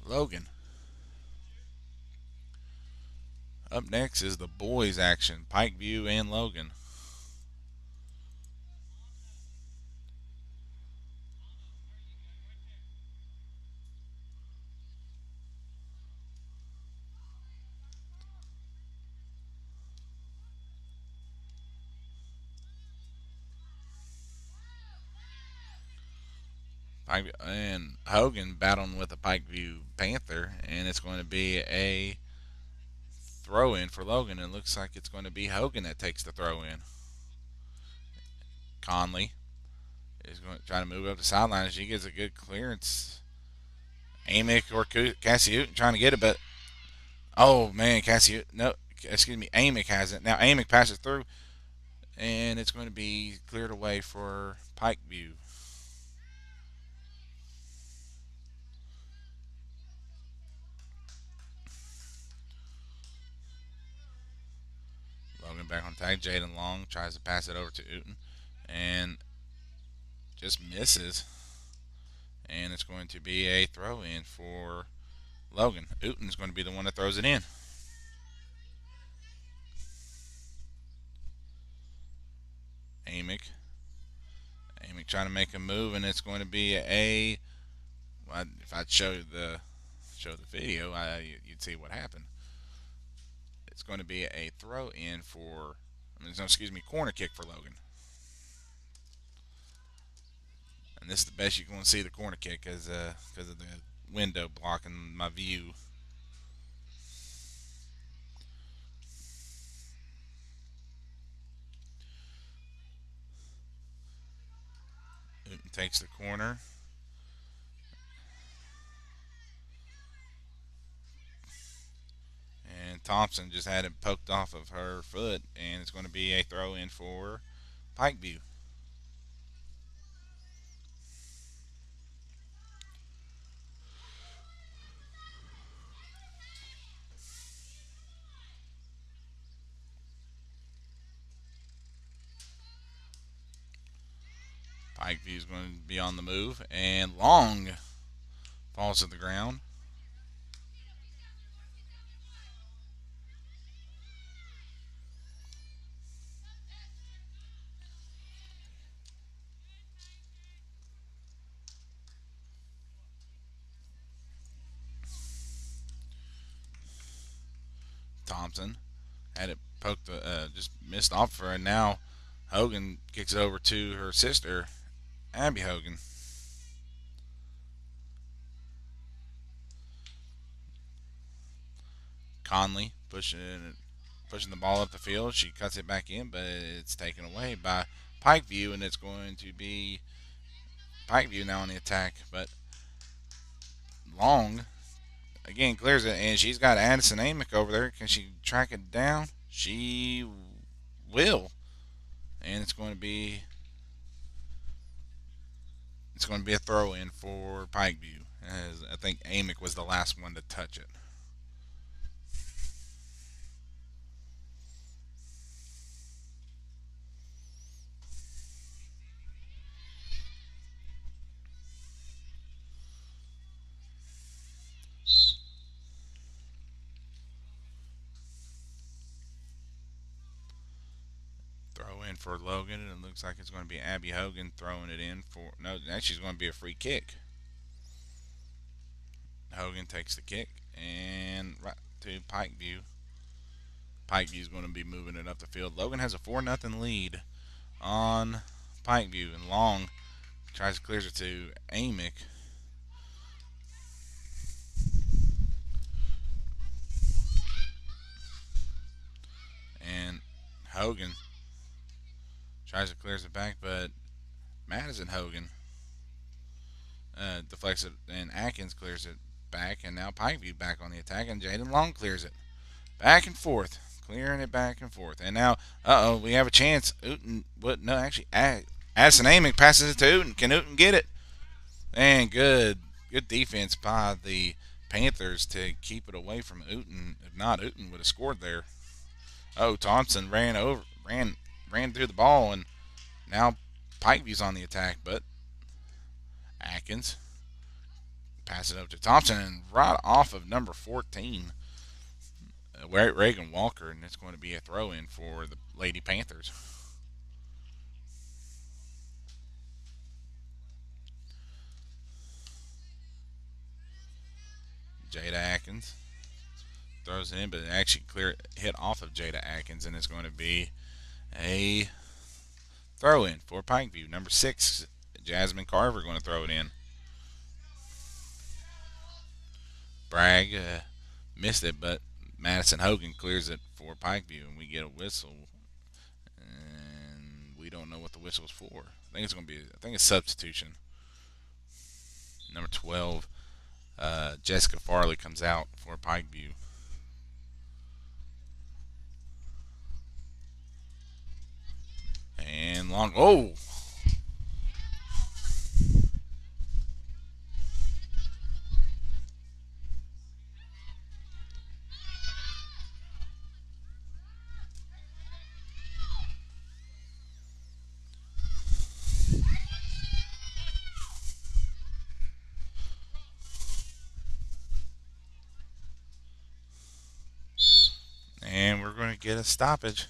A: Logan. Up next is the boys' action, Pikeview and Logan. And Hogan battling with a Pikeview Panther, and it's going to be a throw in for Logan. It looks like it's going to be Hogan that takes the throw in. Conley is going to try to move up the sideline as she gets a good clearance. Amick or Cassie trying to get it, but oh man, Cassie, no, excuse me, Amick has it. Now Amick passes through, and it's going to be cleared away for Pikeview. Logan back on tag. Jaden Long tries to pass it over to Uten, and just misses. And it's going to be a throw in for Logan. Uten's going to be the one that throws it in. Amick. Amick trying to make a move, and it's going to be a. Well, if I show the video, you'd see what happened. It's going to be a throw in for. Corner kick for Logan. And this is the best you're going to see the corner kick because of the window blocking my view. Newton takes the corner. And Thompson just had it poked off of her foot, and it's going to be a throw in for Pikeview. Pikeview is going to be on the move, and Long falls to the ground. Thompson had it poked, just missed off her, and now Hogan kicks it over to her sister, Abby Hogan. Conley pushing the ball up the field. She cuts it back in, but it's taken away by Pikeview, and it's going to be Pikeview now on the attack. But Long again clears it, and she's got Addison Amick over there. Can she track it down? She will, and it's going to be a throw in for Pikeview. As I think Amick was the last one to touch it. for Logan, and it looks like it's going to be Abby Hogan throwing it in for. No, actually, it's going to be a free kick. Hogan takes the kick and right to Pikeview. Pikeview is going to be moving it up the field. Logan has a 4-0 lead on Pikeview, and Long tries to clear it to Amick. And Hogan tries to clear it back, but Madison Hogan deflects it, and Atkins clears it back, and now Pikeview back on the attack, and Jaden Long clears it back and forth, clearing it back and forth. And now, we have a chance. Uten, what? No, actually, Addison Amick passes it to Uten. Can Uten get it? And good defense by the Panthers to keep it away from Uten. If not, Uten would have scored there. Oh, Thompson ran through the ball, and now Pikeview's on the attack, but Atkins pass it up to Thompson, and right off of number 14, Reagan Walker, and it's going to be a throw in for the Lady Panthers. Jada Atkins throws it in, but it actually hit off of Jada Atkins, and it's going to be a throw in for Pikeview. Number 6, Jasmine Carver, going to throw it in. Bragg missed it, but Madison Hogan clears it for Pikeview, and we get a whistle, and we don't know what the whistle's for. I think it's going to be. I think it's substitution. Number 12, Jessica Farley comes out for Pikeview. And Long. Oh! And we're going to get a stoppage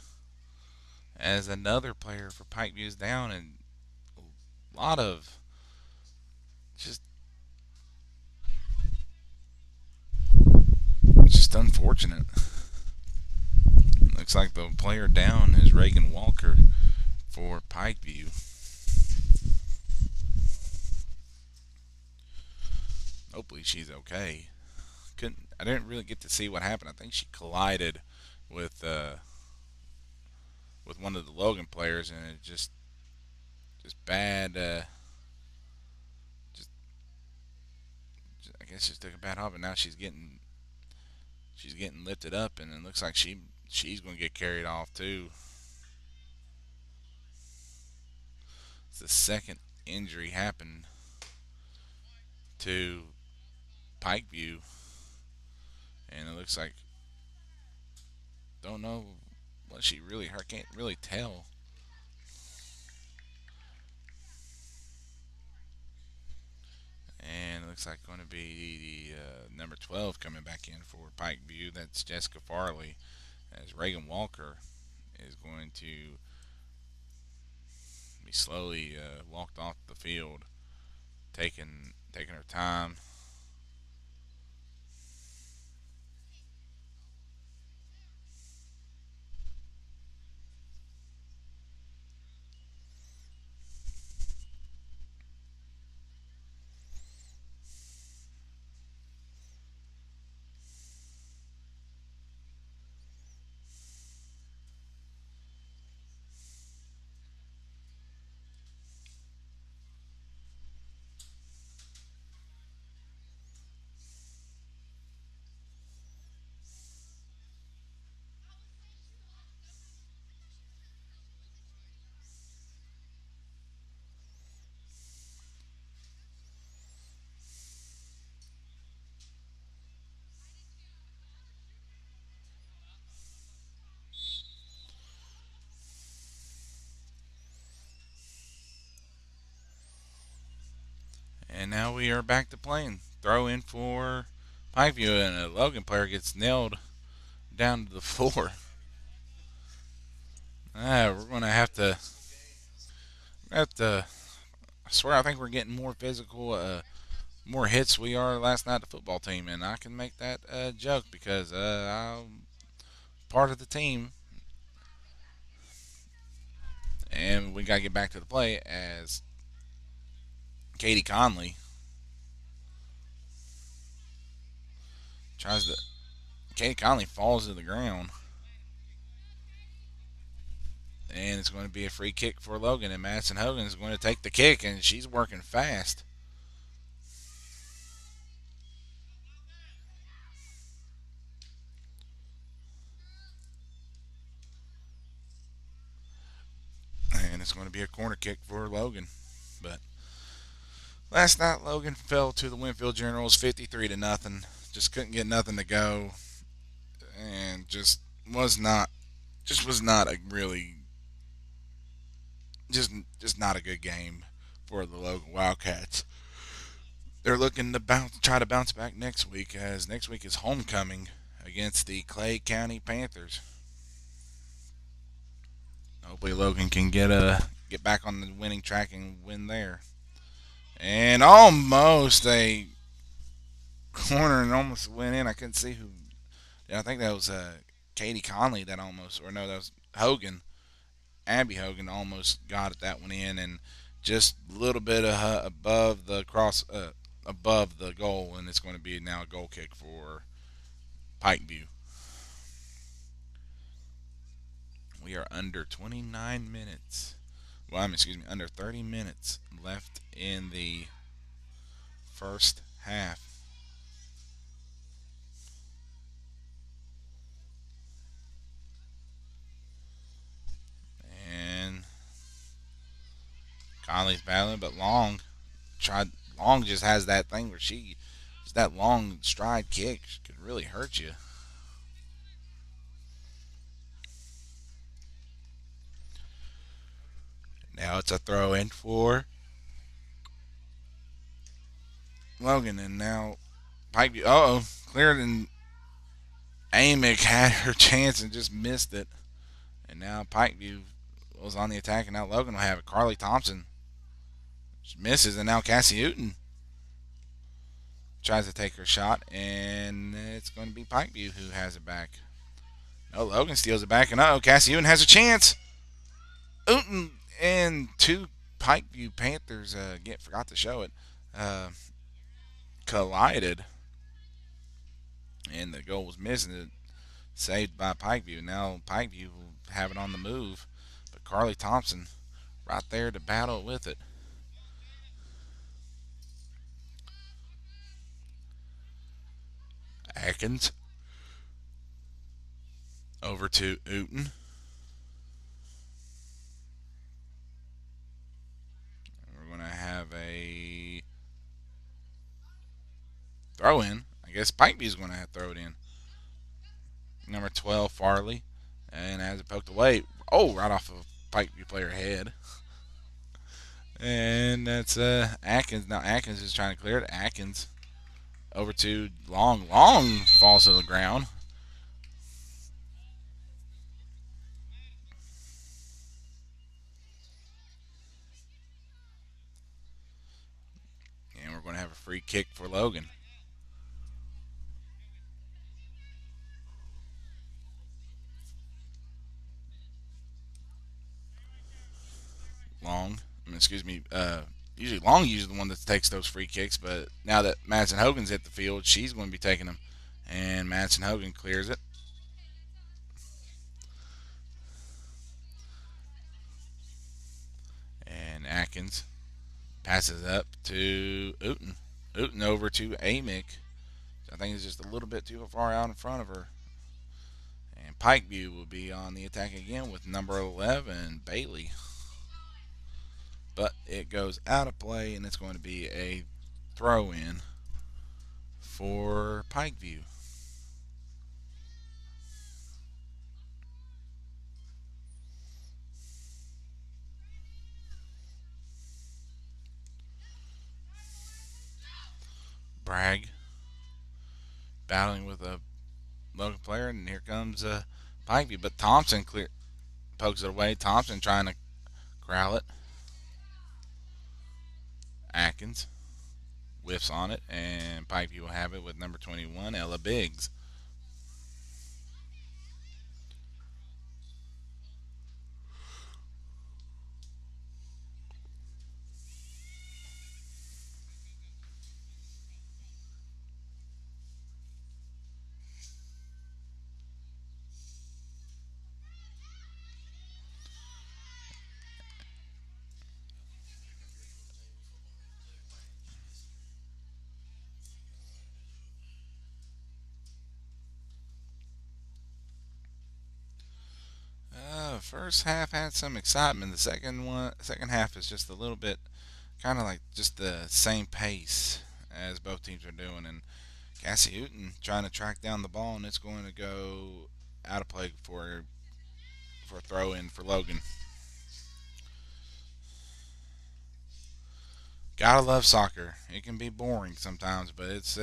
A: as another player for Pikeview is down, and a lot of just unfortunate. Looks like the player down is Reagan Walker for Pikeview. Hopefully she's okay. I didn't really get to see what happened. I think she collided with one of the Logan players, and it just bad. I guess just took a bad hop, and now she's getting lifted up, and it looks like she's going to get carried off too. It's the second injury happened to Pikeview, and it looks like don't know what she really hurt. Can't really tell. And it looks like going to be the number 12 coming back in for Pikeview. That's Jessica Farley, as Reagan Walker is going to be slowly walked off the field, taking her time. And now we are back to playing. Throw in for Pikeview, and a Logan player gets nailed down to the floor. We're going to have to. Have to. I swear, I think we're getting more physical, more hits we are last night, the football team, and I can make that joke because I'm part of the team, and we got to get back to the play as Katie Conley tries to. Katie Conley falls to the ground, and it's going to be a free kick for Logan, and Madison Hogan is going to take the kick, and she's working fast. And it's going to be a corner kick for Logan. But last night, Logan fell to the Winfield Generals 53 to nothing. Just couldn't get nothing to go, and was not a really just just not a good game for the Logan Wildcats. They're looking to try to bounce back next week, as next week is homecoming against the Clay County Panthers. Hopefully, Logan can get back on the winning track and win there. And almost a corner and almost went in. I couldn't see who. Yeah, I think that was Katie Conley that almost, or no, that was Hogan. Abby Hogan almost got that one in, and just a little bit above the above the goal, and it's going to be now a goal kick for Pikeview. We are under 29 minutes. Well, excuse me, under 30 minutes left in the first half. And Conley's battling, but tried. Long just has that thing where that long stride kick could really hurt you. Now it's a throw in for Logan, and now Pikeview. Cleared, and Amick had her chance and just missed it. And now Pikeview was on the attack, and now Logan will have it. Carly Thompson misses, and now Cassie Newton tries to take her shot, and it's going to be Pikeview who has it back. No, Logan steals it back, and Cassie Newton has a chance. Newton and two Pikeview Panthers forgot to show it. Uh, Collided, and the goal was missing. It saved by Pikeview. Now Pikeview will have it on the move, but Carly Thompson right there to battle with it. Atkins over to Uten. We're going to have a throw in. I guess Pikeview's going to have to throw it in. Number 12, Farley. And has it poked away. Oh, right off of Pikeview player head. And that's Atkins. Now Atkins is trying to clear it. Atkins over to Long. Long falls to the ground. And we're going to have a free kick for Logan. Long. Excuse me. Usually Long usually the one that takes those free kicks, but now that Madison Hogan's hit the field, she's going to be taking them. And Madison Hogan clears it. And Atkins passes up to Uten. Uten over to Amick. I think it's just a little bit too far out in front of her. And Pikeview will be on the attack again with number 11, Bailey. But it goes out of play, and it's going to be a throw in for Pikeview. Bragg battling with a Logan player, and here comes Pikeview. But Thompson pokes it away. Thompson trying to corral it. Atkins whiffs on it, and Pikeview will have it with number 21, Ella Biggs. First half had some excitement. Second half is just a little bit kind of like just the same pace as both teams are doing. And Cassie Hooten trying to track down the ball, and it's going to go out of play for a throw in for Logan. Gotta love soccer. It can be boring sometimes, but it's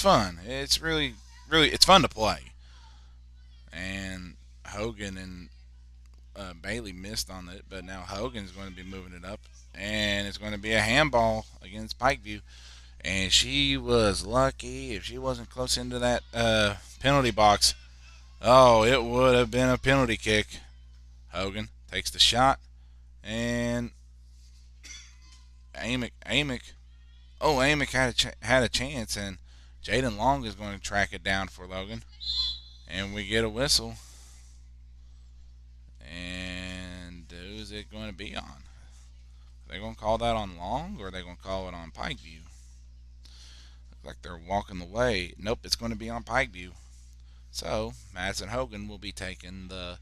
A: fun. It's really it's fun to play. And Hogan and Bailey missed on it, but now Hogan's going to be moving it up, and it's going to be a handball against Pikeview. And she was lucky if she wasn't close into that penalty box. Oh, it would have been a penalty kick. Hogan takes the shot, and Amick. Oh, Amick had a chance, and Jaden Long is going to track it down for Logan, and we get a whistle. And who's it going to be on? Are they going to call that on Long, or are they going to call it on Pikeview? Looks like they're walking the way. Nope, it's going to be on Pikeview. So Madison Hogan will be taking the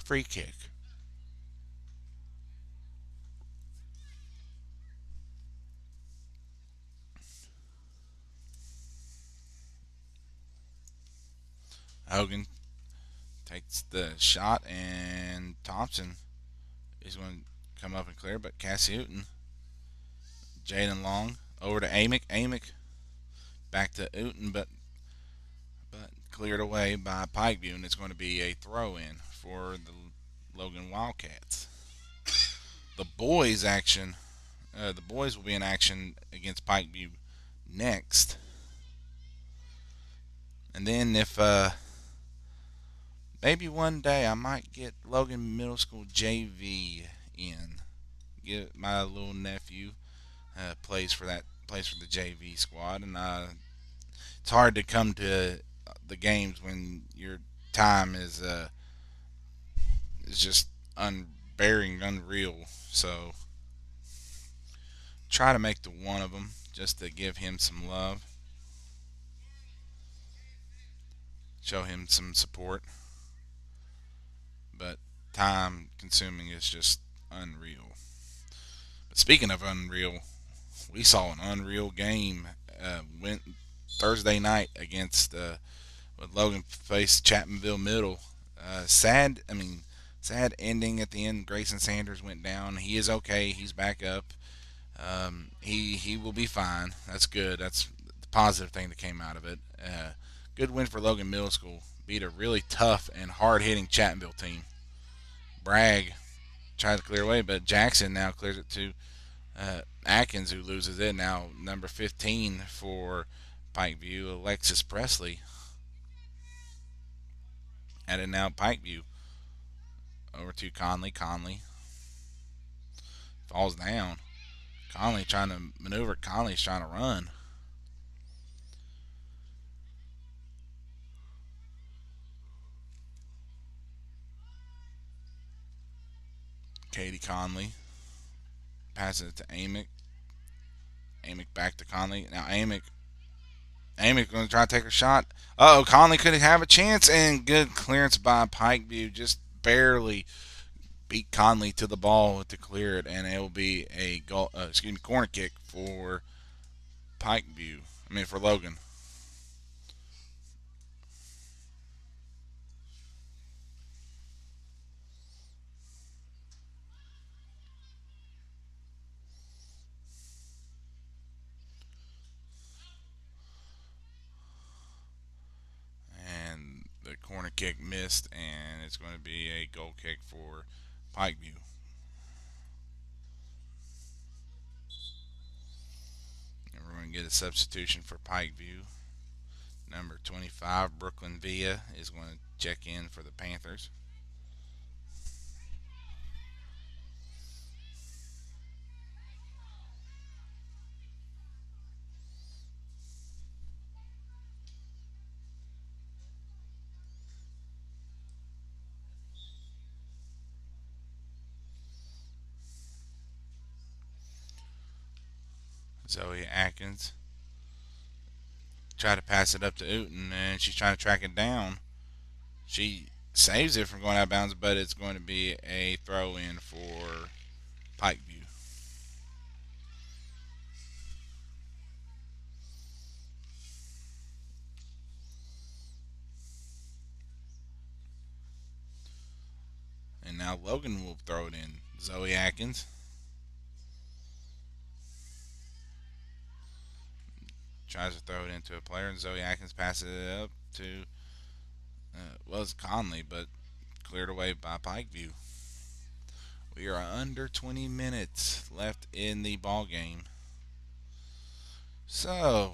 A: free kick. Hogan takes the shot, and Thompson is going to come up and clear, but Cassie Hooten, Jaden Long over to Amick. Amick back to Hooten, but cleared away by Pikeview, and it's going to be a throw in for the Logan Wildcats. The boys action, the boys will be in action against Pikeview next, and then if maybe one day I might get Logan Middle School JV in. Get my little nephew plays for the JV squad, and it's hard to come to the games when your time is just unbearing, unreal. So try to make the one of them just to give him some love, show him some support. But time consuming is just unreal. But speaking of unreal, we saw an unreal game went Thursday night against when Logan faced Chapmanville Middle. Sad ending at the end. Grayson Sanders went down. He is okay. He's back up. He will be fine. That's good. That's the positive thing that came out of it. Good win for Logan Middle School. Beat a really tough and hard hitting Chapmanville team. Bragg tried to clear away, but Jackson now clears it to Atkins, who loses it. Now number 15 for Pikeview, Alexis Presley. And it now Pikeview over to Conley. Conley falls down. Conley trying to maneuver. Conley's trying to run. Katie Conley passes it to Amick. Amick back to Conley. Now Amick going to try to take a shot. Conley could have a chance, and good clearance by Pikeview. Just barely beat Conley to the ball to clear it, and it will be a corner kick for Pikeview. For Logan. And the corner kick missed, and it's going to be a goal kick for Pikeview. And we're going to get a substitution for Pikeview. Number 25, Brooklyn Villa, is going to check in for the Panthers. Zoe Atkins tried to pass it up to Uten, and she's trying to track it down. She saves it from going out of bounds, but it's going to be a throw in for Pikeview. And now Logan will throw it in. Zoe Atkins tries to throw it into a player, and Zoe Atkins passes it up to was Conley, but cleared away by Pikeview. We are under 20 minutes left in the ball game. So,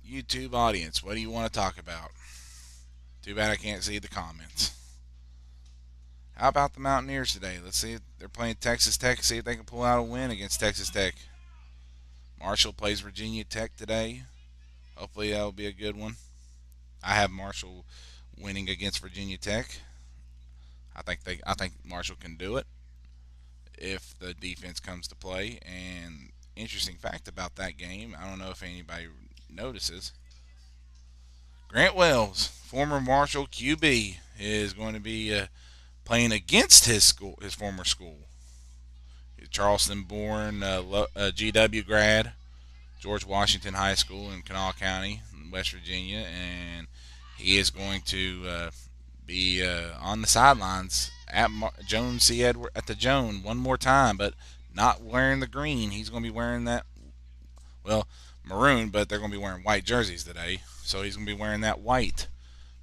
A: YouTube audience, what do you want to talk about? Too bad I can't see the comments. How about the Mountaineers today? Let's see if they're playing Texas Tech. See if they can pull out a win against Texas Tech. Marshall plays Virginia Tech today. Hopefully that will be a good one. I have Marshall winning against Virginia Tech. I think Marshall can do it if the defense comes to play. And interesting fact about that game, I don't know if anybody notices. Grant Wells, former Marshall QB, is going to be playing against his former school. Charleston-born GW grad, George Washington High School in Kanawha County, West Virginia, and he is going to be on the sidelines at Joan C. Edward at the Joan one more time, but not wearing the green. He's going to be wearing that maroon, but they're going to be wearing white jerseys today. So he's going to be wearing that white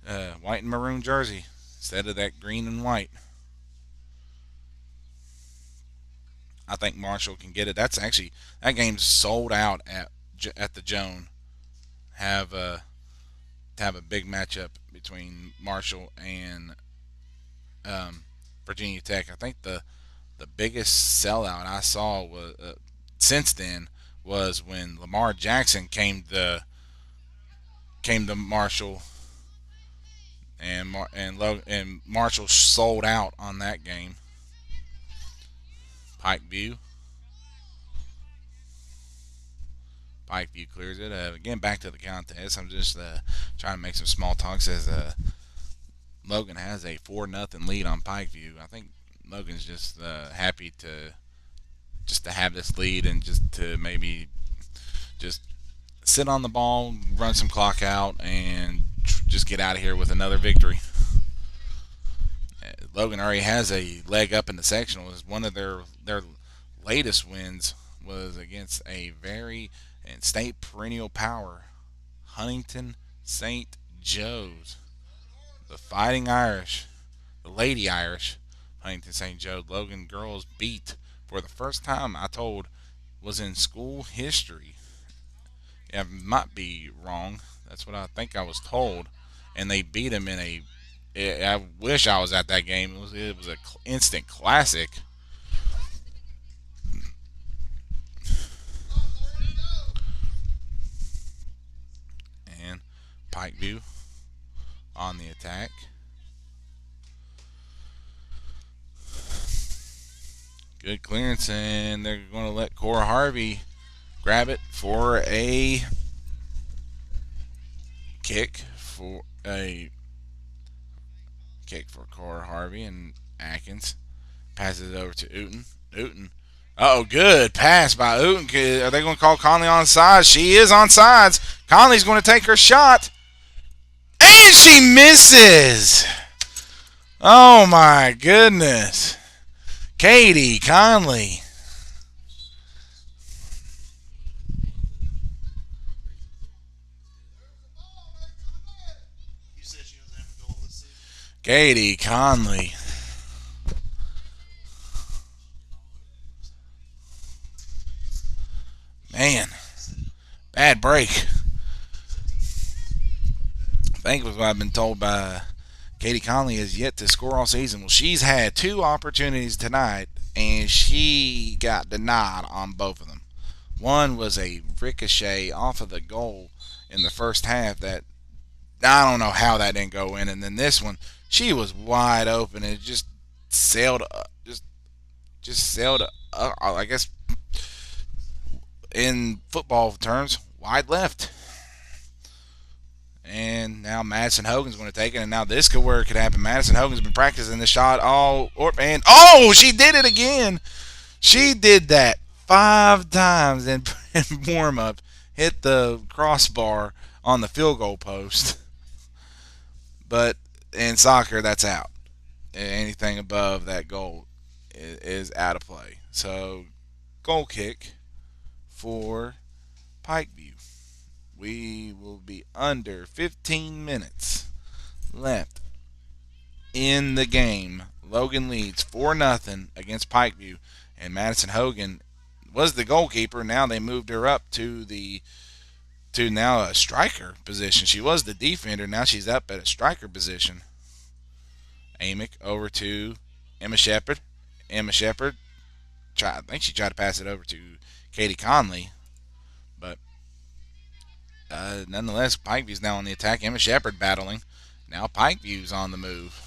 A: and maroon jersey instead of that green and white. I think Marshall can get it. That game's sold out at the Joan. Have a big matchup between Marshall and Virginia Tech. I think the biggest sellout I saw was since then was when Lamar Jackson came to Marshall, and Marshall sold out on that game. Pikeview clears it. Again, back to the contest. I'm just trying to make some small talk. Says Logan has a 4-0 lead on Pikeview. I think Logan's just happy to have this lead and just to maybe just sit on the ball, run some clock out, and just get out of here with another victory. Logan already has a leg up in the sectional. One of their latest wins was against a and state perennial power, Huntington St. Joe's, the Fighting Irish, the Lady Irish, Huntington St. Joe. Logan girls beat for the first time. Was in school history. Yeah, might be wrong. That's what I think I was told, and they beat him in a. I wish I was at that game. It was an instant classic. And Pikeview on the attack. Good clearance, and they're going to let Cora Harvey grab it for a kick for Cora Harvey, and Atkins passes it over to Uten. Good pass by Uten. Are they going to call Conley on sides? She is on sides. Conley's going to take her shot, and she misses. Oh my goodness. Katie Conley. Katie Conley. Man, bad break. I think was what I've been told by Katie Conley has yet to score all season. Well, she's had two opportunities tonight, and she got denied on both of them. One was a ricochet off of the goal in the first half that I don't know how that didn't go in, and then this one, she was wide open and it just sailed, just sailed. I guess in football terms, wide left. And now Madison Hogan's going to take it, and now this could where it could happen. Madison Hogan's been practicing the shot and she did it again. She did that 5 times in warm up, hit the crossbar on the field goal post. But in soccer, that's out. Anything above that goal is out of play. So, goal kick for Pikeview. We will be under 15 minutes left in the game. Logan leads 4-0 against Pikeview, and Madison Hogan was the goalkeeper. Now they moved her up to now a striker position. She was the defender. Now she's up at a striker position. Amick over to Emma Shepard. Emma Shepard, I think she tried to pass it over to Katie Conley, but nonetheless, Pikeview's now on the attack. Emma Shepard battling. Now Pikeview's on the move.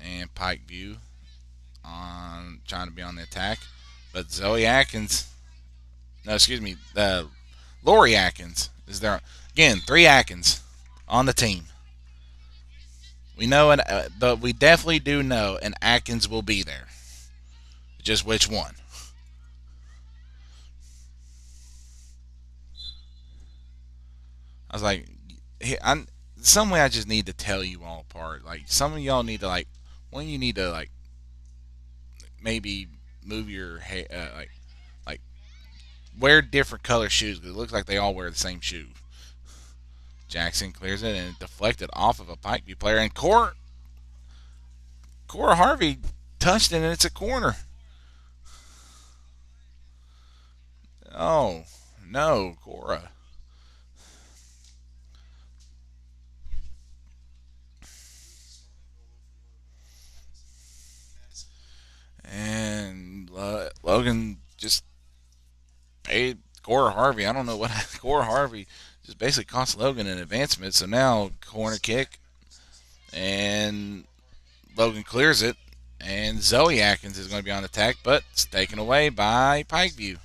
A: And Pikeview on trying to be on the attack. But Zoe Atkins, no, excuse me, Lori Atkins is there. Again, 3 Atkins on the team. We know, but we definitely do know an Atkins will be there. Just which one? I was like, some way I just need to tell you all apart. Like some of y'all need to when you need to maybe move your hair, like wear different color shoes because it looks like they all wear the same shoe. Jackson clears it and it deflected off of a Pikeview player, and Cora Harvey touched it and it's a corner. Oh no, Cora. And Logan just paid Cora Harvey. I don't know what Cora Harvey just basically cost Logan an advancement. So now corner kick, and Logan clears it, and Zoe Atkins is going to be on the attack, but it's taken away by Pikeview.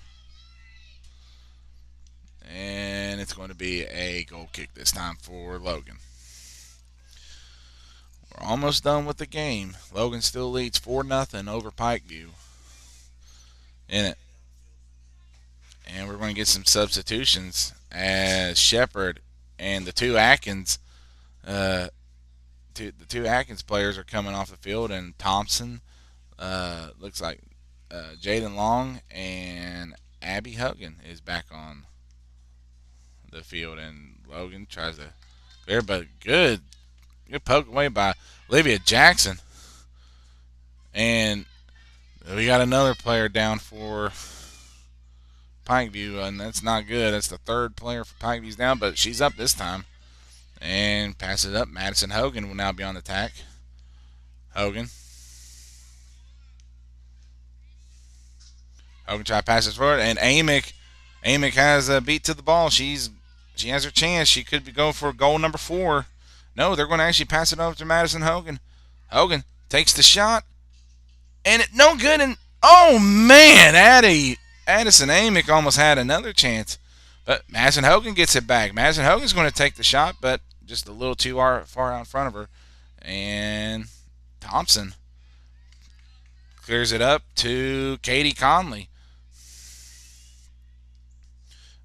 A: And it's going to be a goal kick this time for Logan. We're almost done with the game. Logan still leads 4-0 over Pikeview in it. And we're going to get some substitutions as Shepard and the two Atkins, the two Atkins players are coming off the field, and Thompson looks like Jaden Long and Abby Hogan is back on the field, and Logan tries to clear, but good poke away by Olivia Jackson, and we got another player down for Pikeview, and that's not good. That's the third player for Pikeview's down, but she's up this time. And passes it up. Madison Hogan will now be on the attack. Hogan try to pass it forward, and Amick has a beat to the ball. She has her chance. She could be going for goal number 4. No, they're going to actually pass it over to Madison Hogan. Hogan takes the shot, and no good. And oh man, Addison Amick almost had another chance, but Madison Hogan gets it back. Madison Hogan's going to take the shot, but just a little too far out in front of her. And Thompson clears it up to Katie Conley.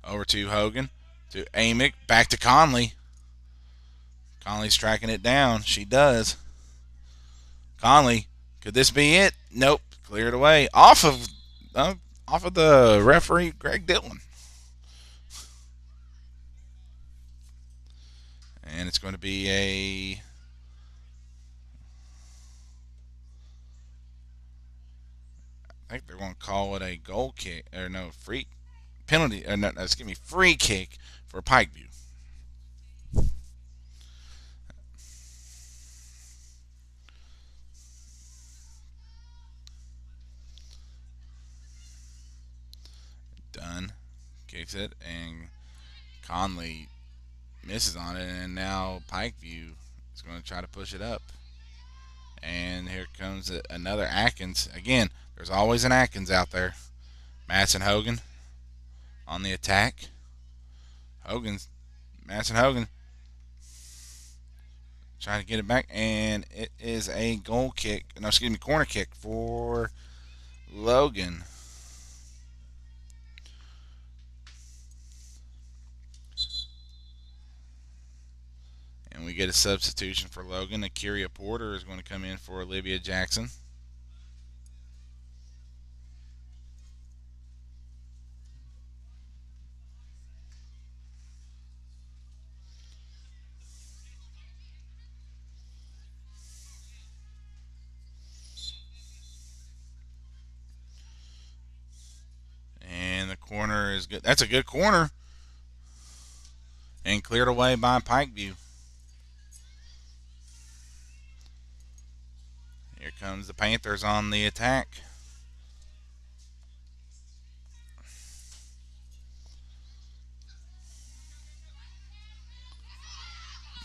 A: Over to Hogan, to Amick, back to Conley. Conley's tracking it down. She does. Conley, could this be it? Nope. Cleared away off of the referee, Greg Dillon. And it's going to be a I think they're going to call it a goal kick or no free penalty or no, excuse me, free kick for Pikeview. Dunn kicks it and Conley misses on it, and now Pikeview is going to try to push it up. And here comes another Atkins. Again, there's always an Atkins out there. Madison Hogan on the attack. Madison Hogan trying to get it back, and it is a goal kick. No, excuse me, corner kick for Logan. And we get a substitution for Logan. Akira Porter is going to come in for Olivia Jackson. And the corner is good. That's a good corner. And cleared away by Pikeview. Here comes the Panthers on the attack.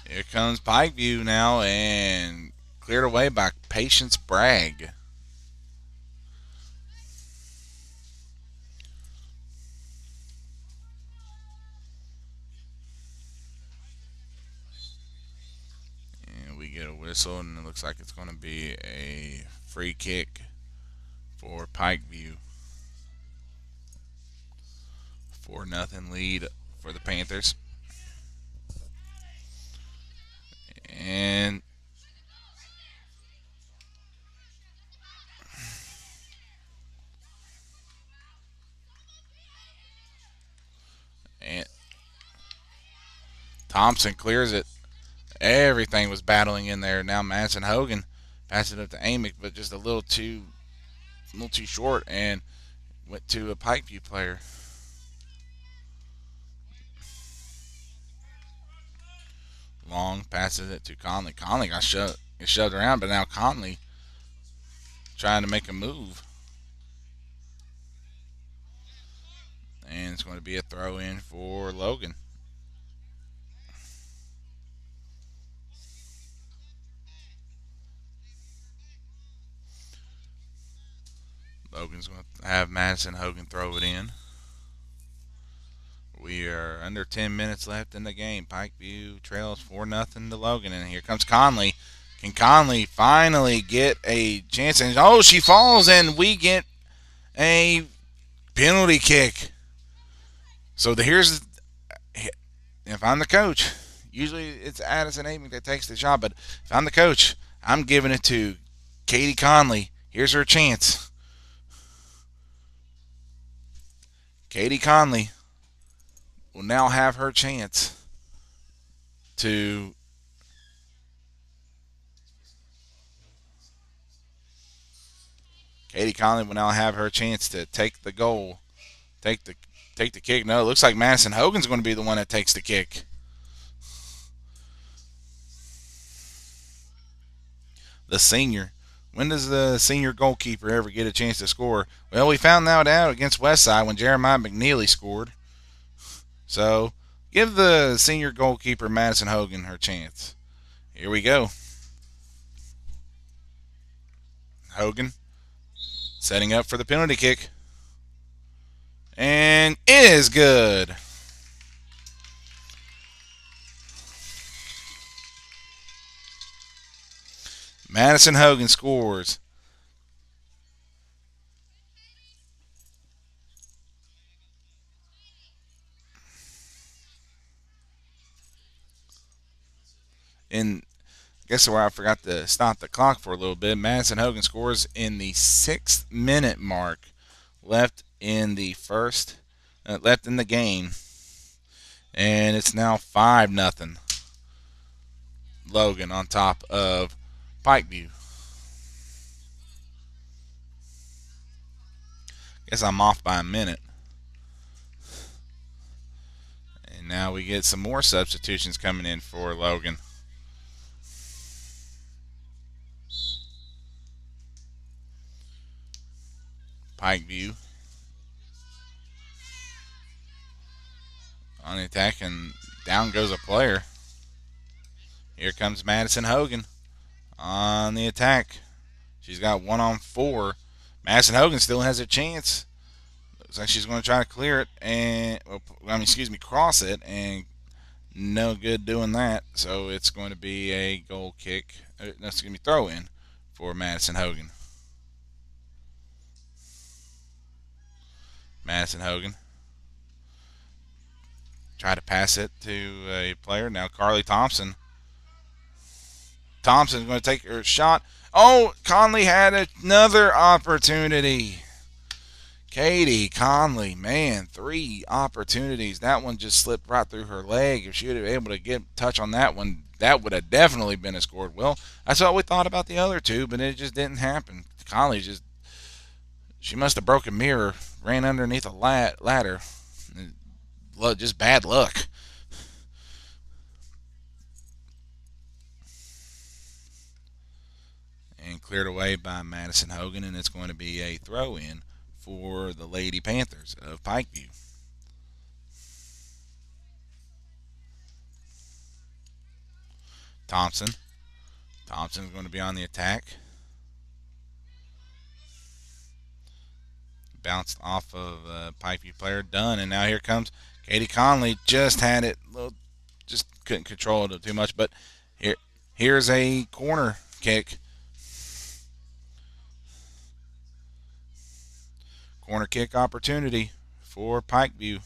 A: Here comes Pikeview now and cleared away by Patience Bragg. And we get a whistle, and it looks like it's going to be a free kick for Pikeview. 4-0 lead for the Panthers. And and Thompson clears it. Everything was battling in there. Now Madison Hogan passed it up to Amick, but just a little too short, and went to a Pikeview player. Long passes it to Conley. Conley got shoved around, but now Conley trying to make a move. And it's going to be a throw in for Logan. Logan's going to have Madison Hogan throw it in. We are under 10 minutes left in the game. Pikeview trails 4-0 to Logan. And here comes Conley. Can Conley finally get a chance? And oh, she falls, and we get a penalty kick. So here's, if I'm the coach, usually it's Addison Amick that takes the shot, but if I'm the coach, I'm giving it to Katie Conley. Here's her chance. Katie Conley will now have her chance to Katie Conley will now have her chance to take the goal, take the kick. No, it looks like Madison Hogan's going to be the one that takes the kick. The senior. When does the senior goalkeeper ever get a chance to score? Well, we found that out against Westside when Jeremiah McNeely scored. So give the senior goalkeeper Madison Hogan her chance. Here we go. Hogan setting up for the penalty kick. And it is good. Madison Hogan scores. And guess where I forgot to stop the clock for a little bit. Madison Hogan scores in the 6th minute mark left in the left in the game, and it's now 5-0. Logan on top of Pikeview. Guess I'm off by a minute. And now we get some more substitutions coming in for Logan. Pikeview on the attack, and down goes a player. Here comes Madison Hogan on the attack. She's got 1-on-4. Madison Hogan still has a chance. Looks like she's going to try to clear it and, cross it, and no good doing that. So it's going to be a goal kick. That's going to be throw in for Madison Hogan. Madison Hogan try to pass it to a player. Now Carly Thompson's going to take her shot. Oh, Conley had another opportunity. Katie Conley, man, 3 opportunities. That one just slipped right through her leg. If she would have been able to get touch on that one, that would have definitely been a scored. Well, that's what we thought about the other 2, but it just didn't happen. Conley she must have broke a mirror, ran underneath a ladder. Just bad luck. And cleared away by Madison Hogan, and it's going to be a throw-in for the Lady Panthers of Pikeview. Thompson's going to be on the attack. Bounced off of a Pikeview player, done, and now here comes Katie Conley. Just had it, just couldn't control it too much, but here's a corner kick. Corner kick opportunity for Pikeview.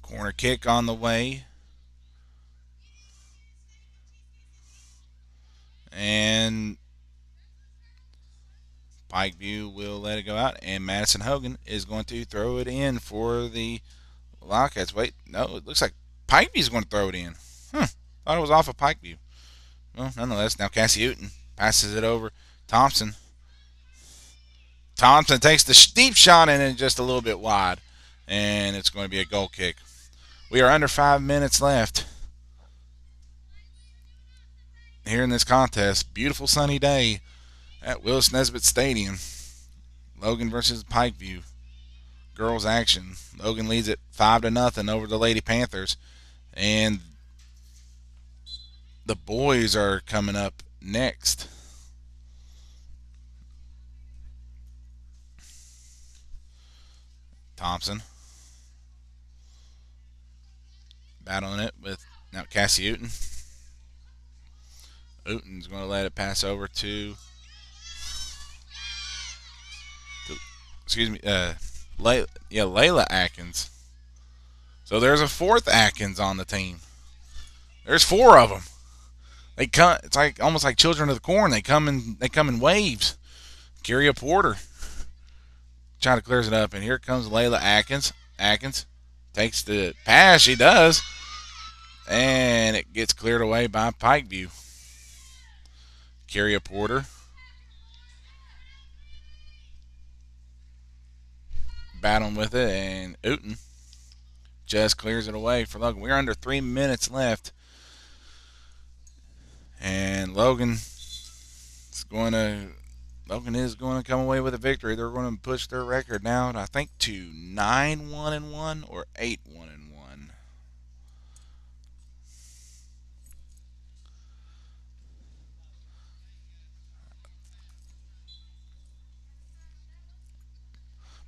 A: Corner kick on the way. And Pikeview will let it go out, and Madison Hogan is going to throw it in for the Wildcats. Wait, no, it looks like Pikeview's going to throw it in. Thought it was off of Pikeview. Well, nonetheless, now Cassie Uten passes it over. Thompson takes the steep shot in it just a little bit wide, and it's going to be a goal kick. We are under 5 minutes left here in this contest. Beautiful sunny day at Willis Nesbitt Stadium. Logan versus Pikeview. Girls action. Logan leads it 5-0 over the Lady Panthers. And the boys are coming up next. Thompson battling it with now Cassie Uten. Uten's going to let it pass over to Layla Atkins. So there's a 4th Atkins on the team. There's 4 of them. They come. It's like almost like children of the corn. They come in waves. Kyria Porter trying to clears it up, and here comes Layla Atkins. Atkins takes the pass. She does, and it gets cleared away by Pikeview. Kyria Porter battling with it, and Uten just clears it away for Logan. We're under 3 minutes left, and Logan is going to come away with a victory. They're going to push their record now, I think, to 9-1-1 or 8-1-1.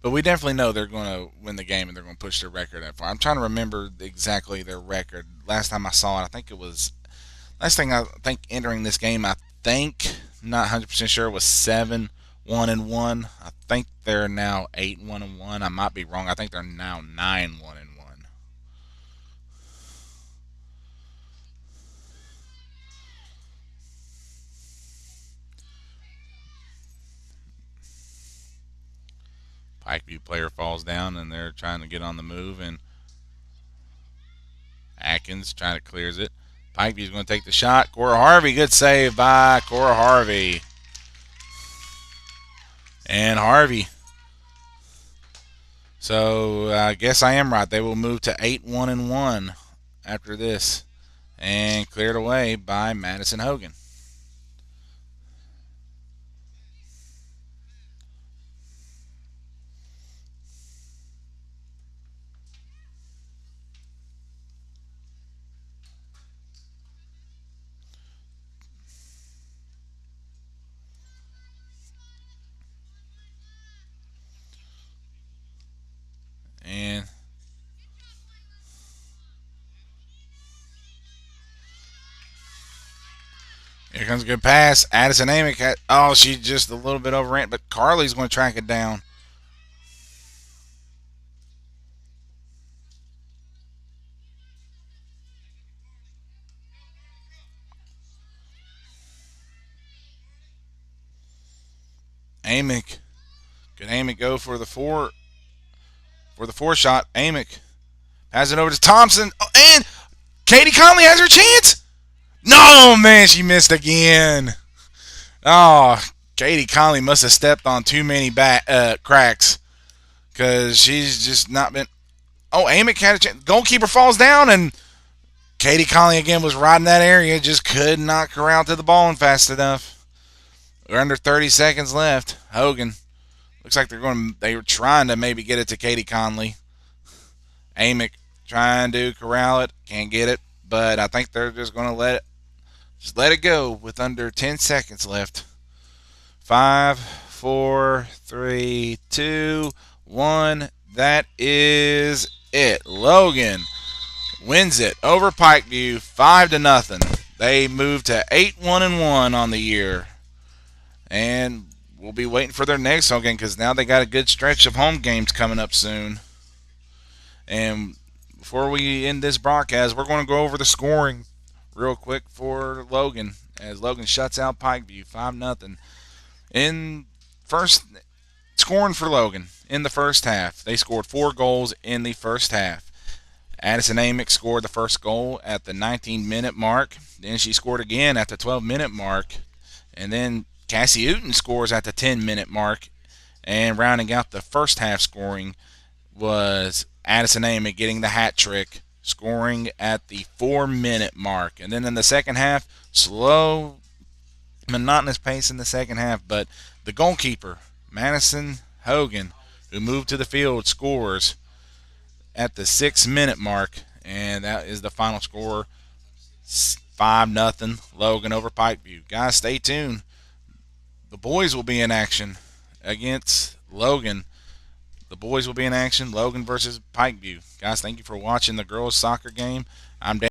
A: But we definitely know they're going to win the game and they're going to push their record that far. I'm trying to remember exactly their record. Last time I saw it, I think it was entering this game, I think, not 100% sure, was 7-1-1. I think they're now 8-1-1. I might be wrong. I think they're now 9-1-1. Pikeview player falls down, and they're trying to get on the move, and Atkins trying to clears it. Pikeview's going to take the shot. Cora Harvey, good save by Cora Harvey. And Harvey. So I guess I am right. They will move to 8-1-1 after this. And cleared away by Madison Hogan. And here comes a good pass. Addison Amick. She's just a little bit overran, but Carly's going to track it down. Amick. Could Amick go for the four shot? Amick has it over to Thompson. And Katie Conley has her chance. No, man, she missed again. Oh, Katie Conley must have stepped on too many cracks because she's just not been. Oh, Amick had a chance. Goalkeeper falls down, and Katie Conley again was riding that area. Just could not corral to the ball and fast enough. We're under 30 seconds left. Hogan. Looks like they were trying to maybe get it to Katie Conley. Amick trying to corral it. Can't get it. But I think they're just going to let it go with under 10 seconds left. 5, 4, 3, 2, 1. That is it. Logan wins it over Pikeview 5-0. They move to 8-1-1 on the year. And we'll be waiting for their next home game because now they got a good stretch of home games coming up soon. And before we end this broadcast, we're going to go over the scoring real quick for Logan as Logan shuts out Pikeview 5-0. In first scoring for Logan in the first half, they scored 4 goals in the first half. Addison Amick scored the first goal at the 19-minute mark. Then she scored again at the 12-minute mark. And then Cassie Uten scores at the 10-minute mark. And rounding out the first half scoring was Addison Amick getting the hat trick, scoring at the 4-minute mark. And then in the second half, slow, monotonous pace in the second half. But the goalkeeper, Madison Hogan, who moved to the field, scores at the 6-minute mark. And that is the final score, 5-0 Logan over Pikeview. Guys, stay tuned. The boys will be in action against Logan. The boys will be in action. Logan versus Pikeview. Guys, thank you for watching the girls' soccer game. I'm Dan.